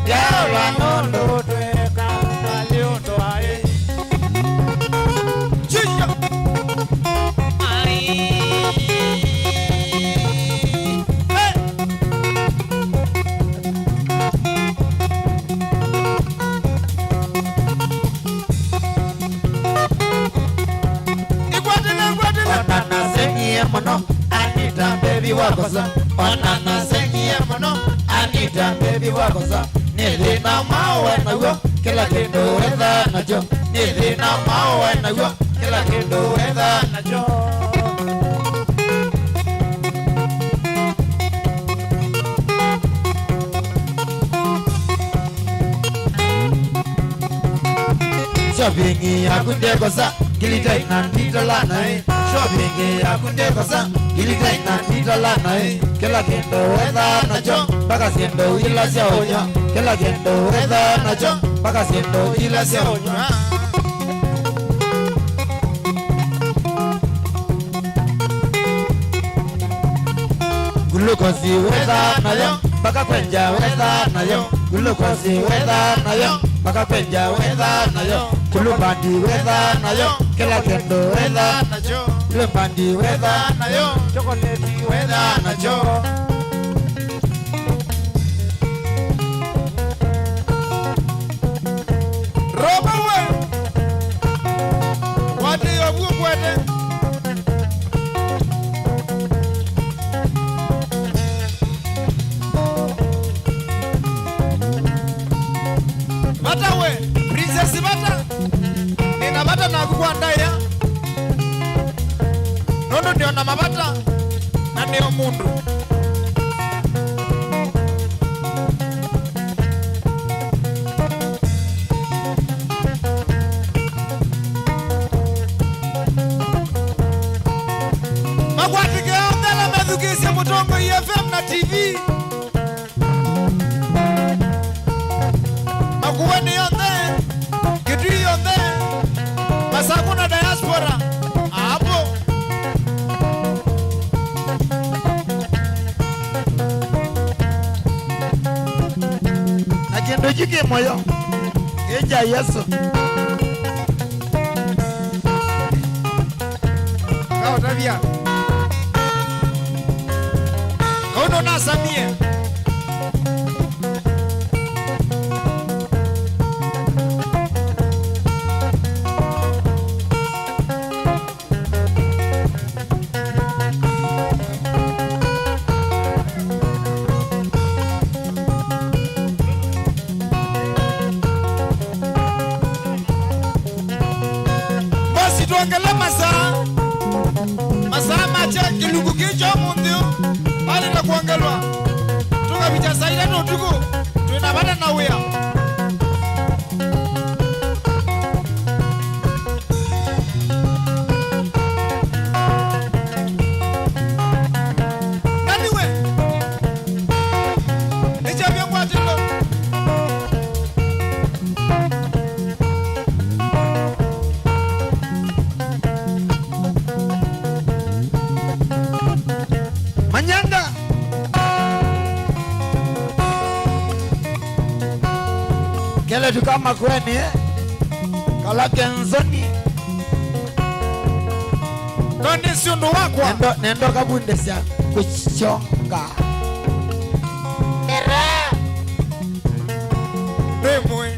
diaro la nondo teka. Maliondo ae. Chicha. Onana senye mono. Anita baby wakosa. Onana senye mono. Anita baby wakosa. Nilina mawe na yo. Kila kitu wedha na jo. Nilina mawe na yo. Kila kitu wedha na jo. Shopping akunde kosa. Kilita inandita lana Shopping akunde kosa. Kilita inandita lana Kila kendo wedha na jo. Baka siendo ila se oña. Kila kendo wedha na jo. Baka siendo ila se oña. glukosi weza nayo mpaka kwenja weza nayo glukosi weza nayo mpaka kwenja weza nayo kulubandi weza nayo kila kendo weza nayo kulubandi weza nayo chokoleti weza nayo roba we wadi yobu kwete bata we princess bata nina bata na kukuandaya nono ndio na mabata na ndio mundu magwatike ondela medhukisi mutongo FM na TV makuweni yonde kitui yonde masakuna diaspora hapo na kendo jike moyo eja Yesu kao tabia kauno nasamie tuangala masaa macha kilugu kicho mundio pale na kuangalwa tukapicha saida no tuko tunapata na wea nani we nichabia kwa tilo Manyanga kele tukama kweni kala kenzoni noni siundu wakwa nendo kabundesya kuchonga Remwe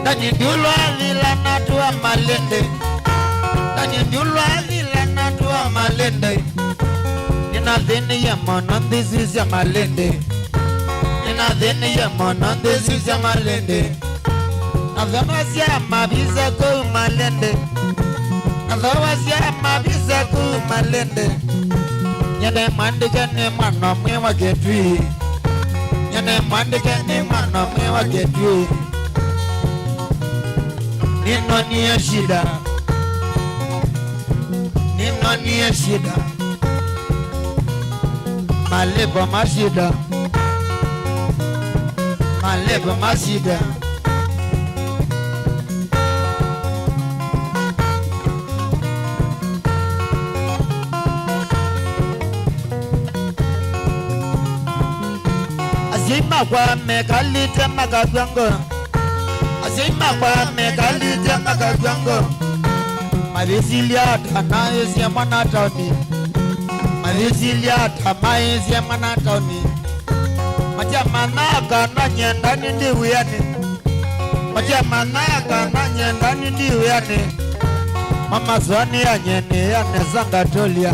Nanyindulwa vila natua malende Nanyindulwa vila natua malende Nina dhini ya mono ndisi ya malende Nina dhini ya mono ndisi ya malende Nadhawas ya mabisa ku malende Nadhawas ya mabisa ku malende Nyene mandike ni mano mwewa ketui Nyene mandike ni mano mwewa ketui Nino niye shida Nino niye shida Malipo mashida Malipo mashida Azima kwa mekalite makagwango Azima kwa mekalite makagwango Mavisilia tanaisi ya manatoni Mavisilia tamaisi ya manatoni Majamanaka na nyendani ndi uyani Majamanaka na nyendani ndi uyani Mama zwani ya nyeni ya nezangatolia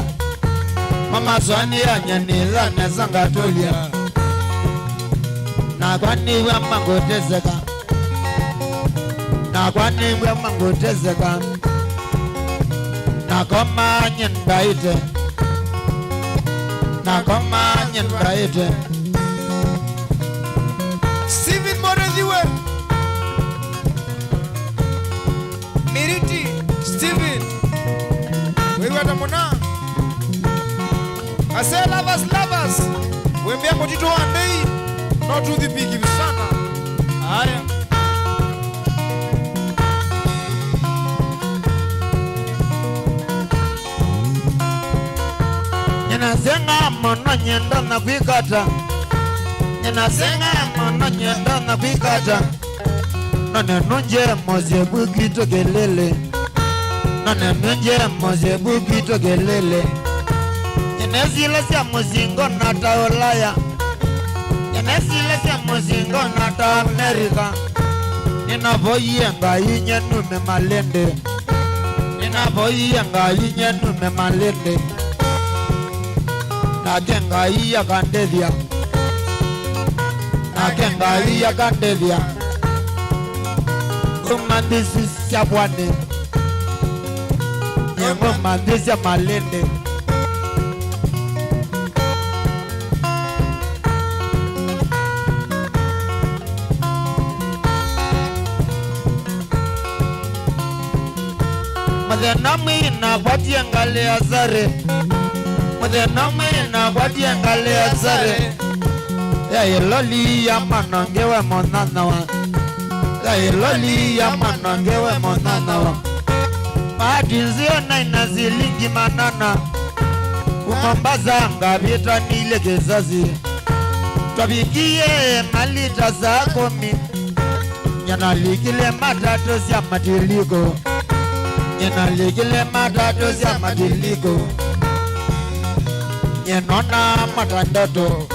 Mama zwani ya nyeni ya nezangatolia Na kwani wa mangotezeka Na kwani wa mangotezeka Na koma nyendaite Na koma nyendaite Steven Moreziwe Miriti Steven wewe atamona Ase lovers Wembea motito andei Not to the big sana Haya. Ninasenga mono nyendo na kwikata. Ninasenga mono nyendo na kwikata. Nane nunje moze bukito gelele. Nane nunje moze bukito gelele. Ninezile sia muzingo na taolaya. Ninezile sia muzingo na ta Amerika. Ninavoyenga inye nume malende. Ninavoyenga inye nume malende. Nakenga iya kandelia. Nakenga iya kandelia. Kumandisi sia bwane. Yengo mandisi ya malende. Mwenami na kwati ngale azare. Mwenami na kwati ngale azare. Ya yeloli ya manangewe monanawa. Ya yeloli ya manangewe monanawa. Madinzio na inazilingi manana. Umambaza ngabita nile gezazi. Twabikie malita za komi. Nyanalikile matatu ya matiliko. Nyanalikile matatu ya matiliko. Nyenona matandoto.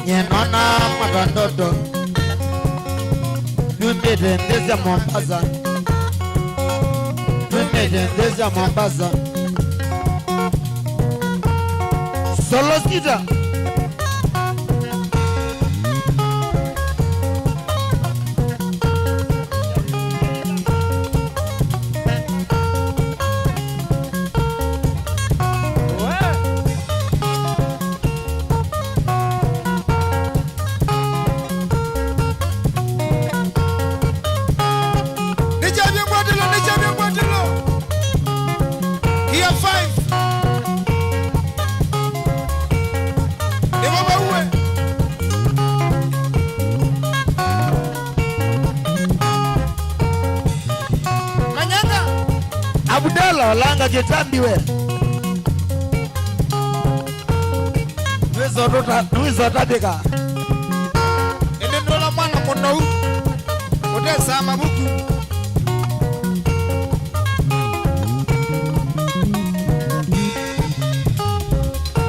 Nyenona matandoto. Numede ndeza Mombasa. Numede ndeza Mombasa. Solo skita. Olanga Getambi we. Nwizo tabika. Ene ndola mwana monou. Odesa mabuku.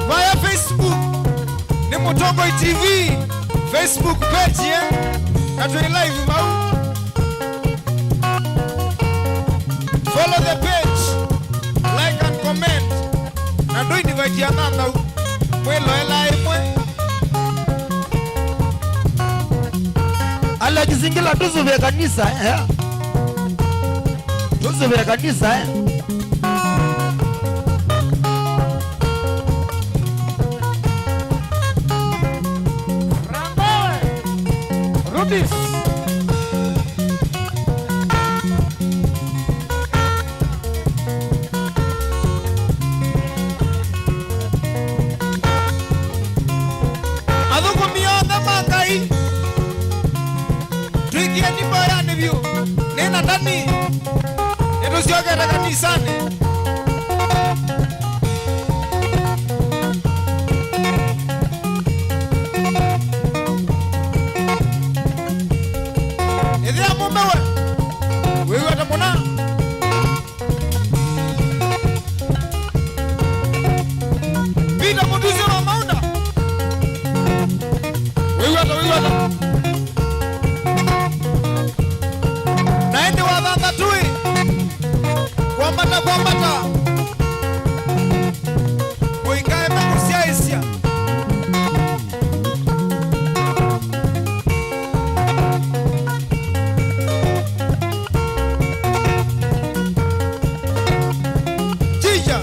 Via Facebook. Ni Mutongo TV. Facebook page ya. Katu live mau. Follow the page. Like and comment. Na do invite ya nanda. Mwelo ela imwe. Ala kizingila tuzuve kanisa tuzuve kanisa Ramboe Rubis. Nena ndani nitusioke na kanisani. Idhia mumewe wewe atamuna Bida muduzi wa maunda wewe ata naende wadhanga tui kwambata uingae mekusia isia Chija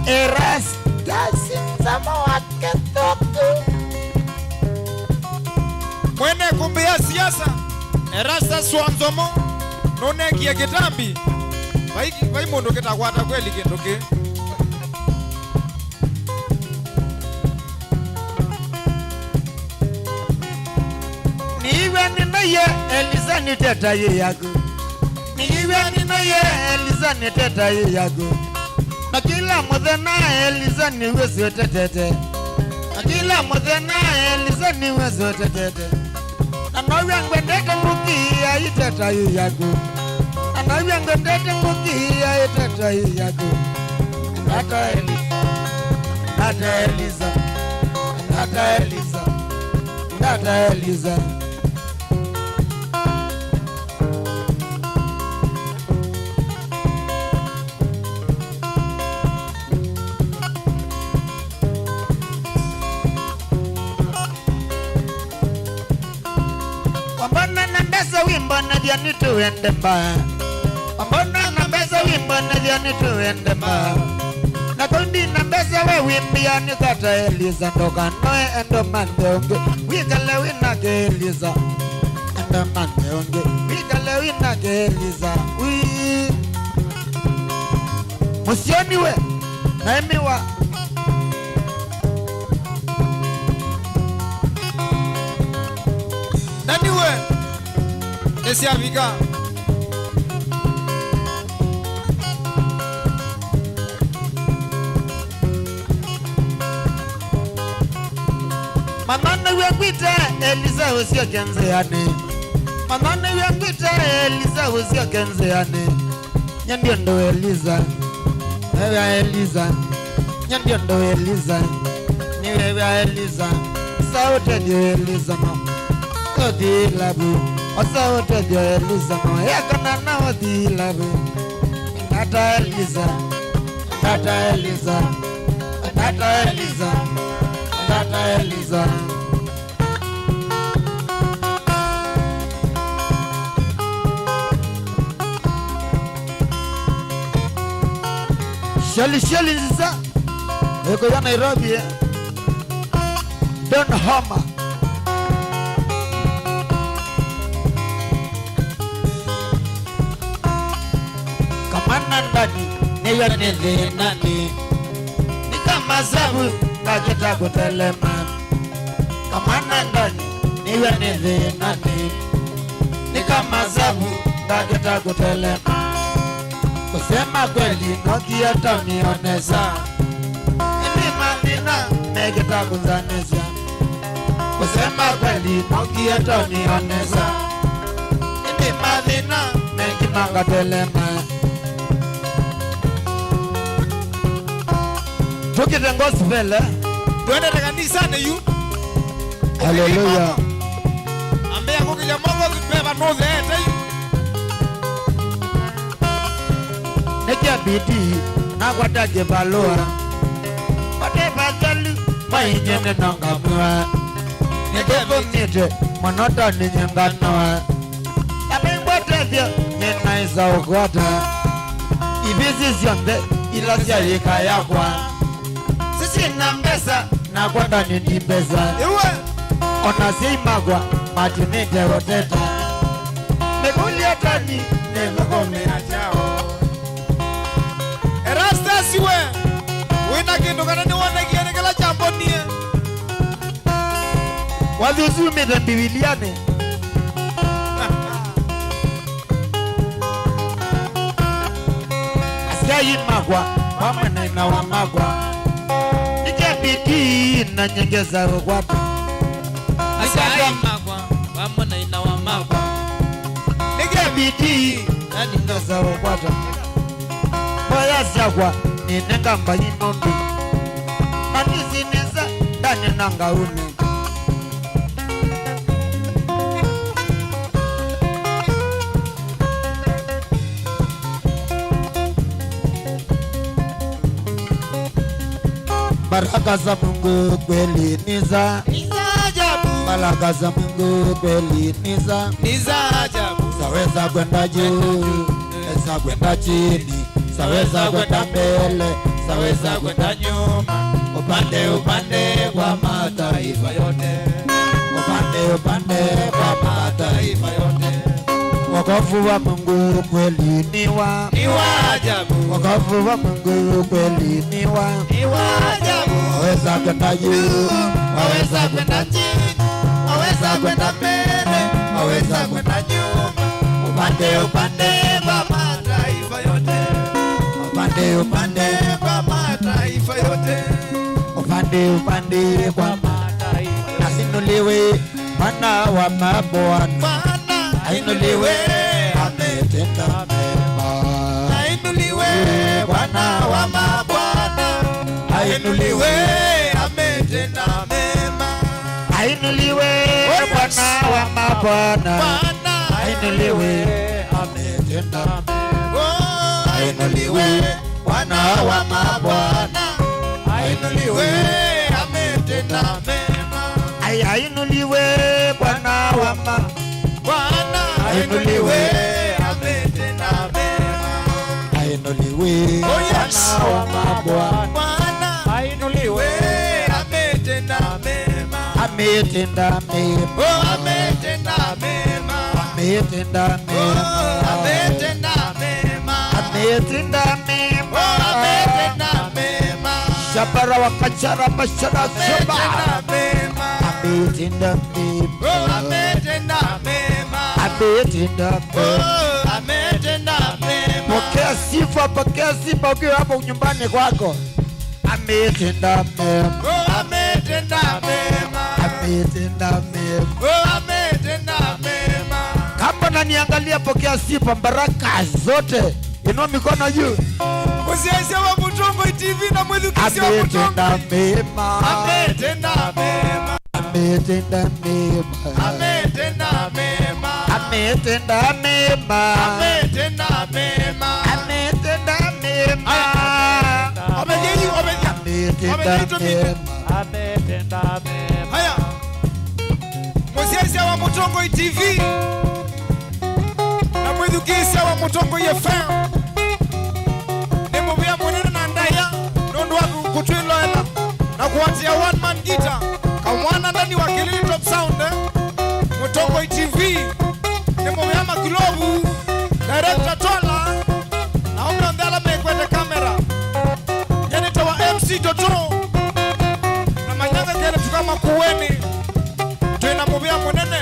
Eras dasin sama waketoku mwene kumbia siasa Erasta Swanzomo nonekia kitambi vai mundu kitakwata kweli kindu ki niwe ninaye Eliza niteta ye yago niwe ninaye Eliza niteta ye yago na kila muthena Eliza niwe sotetete na kila muthena Eliza niwe sotetete na nowe ngwendete mukia iteta ye yago na nowe ngwendete mukia iteta ye yago Nata Eliza Nata Eliza Nata Eliza Nata Eliza wimbo na diani tuende mba Mbona na mbeza wimbo na diani tuende mba Na kundi na mbeza we wimbia ni kata Eliza Ndoka noe endo mande onge Wikale winake Eliza Endo mande onge Wikale winake Eliza Musioni we Naimiwa Nani we Esi Afrika Manane wengwite Eliza usio kenze yani Manane wengwite Eliza usio kenze yani Nyandio ndo Eliza Wewe Eliza Nyandio ndo Eliza Ni wewe Eliza Sauti dio Eliza no Odi labu Sauti dio Eliza no Yakana na odi labu Nata Eliza Nata Eliza Nata Eliza Nata Eliza Shali Nziza Eko ya Nairobi Don Homa Kamana ndani Niyo nithi nani Nikama sabu Kakita kutelema Kamana ndani Niyo nithi nani Nikama sabu Kakita kutelema Kusema kweli Nokia tamionesa Ini mandina Megita kunzanesa Kusema kweli Nokia tamionesa Ini mandina Megita kutelema Tukite gospel Tuende kanisa yu Hallelujah Ambia kukija mongo kibeba no zete yu Nekia bidi na kwatake balua Wate bazalu Mainyene nangamua Nekebo nite Monota ninyenganoa Yamingwa tevya Nena isa ukwata Ibisi sionde Ilasia yika yakwa Sisi na mbesa Na kwanda nini mbesa Ona simagwa Matinite roteta Mekulia tani Nemekome achao Erasta siwe Wina kindu kanani wane kiene kala chambo niye Wadhusume za bibiliane Asiayi magwa Wamana inawa magwa Nikabidi na nyengeza rokwatu Asiayi magwa Wamana inawa magwa Nikabidi na nyengeza rokwatu Boya siakwa Ninenga mba inondi Manizineza Dani nanga une Baraka za Mungu kweli niza ajabu Baraka za Mungu kweli niza ajabu Zaweza kwenda juu Zaweza kwenda chini Zaweza kwenda mbele Zaweza kwenda nyuma Upande kwa mataifa yote Upande wokovu wa Mungu kweli ni wa ajabu. Wokovu wa Mungu kweli ni wa ajabu. Waweza kwenda juu, waweza kwenda chini, waweza kwenda mbele, waweza kwenda nyuma, upande kwa mataifa yote, upande kwa mataifa yote, upande kwa mataifa. Asinuliwe Bwana wa mabwana, ainuliwe ametenda mema. Ainuliwe Bwana wa mabwana, ainuliwe ametenda mema. Ainuliwe Bwana wa mabwana, ainuliwe ametenda mema. Ainuliwe Bwana wa mabwana, ainuliwe ametenda mema. Ainuliwe Bwana wa mabwana, ainuliwe ametenda mema. Ainuliwe Bwana wa mabwana, ainuliwe ametenda mema. Ametenda mema, ametenda mema, ametenda mema, ametenda mema, ametenda mema, ametenda mema. Shabara wakachara mashara shaba, ametenda mema, ametenda mema, ametenda mema, ametenda mema. Pokea sifa ukiwa hapo nyumbani kwako. Ametenda mema, ametenda mema, ametenda mema, ametenda mema. Kama naniangalia, pokea sifa, baraka zote. Inua mikono juu. Usiache wa Mutongo TV na mwezi kisi wa Mutongo. Ametenda mema, ametenda mema, ametenda mema, ametenda mema, ametenda mema, ametenda mema, ametenda mema, ametenda mema, ametenda mema. Haya, usiache wa Mutongo TV na mwezi kisi wa Mutongo FM. Kutwiloela na kuanzia one man guitar kamwana ndani wa Kilini Top Sound Mutongo TV nemo yama Globu director Tola na omla ndala mekwete kamera yanita wa MC Toto na manyanga kele tukama kuweni tuina mubia munene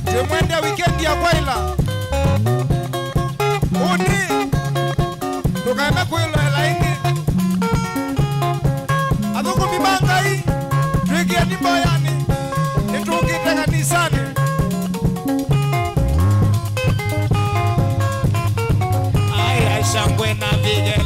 tumwende weekend ya kwaila uni tukaeme kuiloela ingi Aduku mibangai, twiki ya nimboyani, nituki teka nisani. Ay, shangwe na vijela.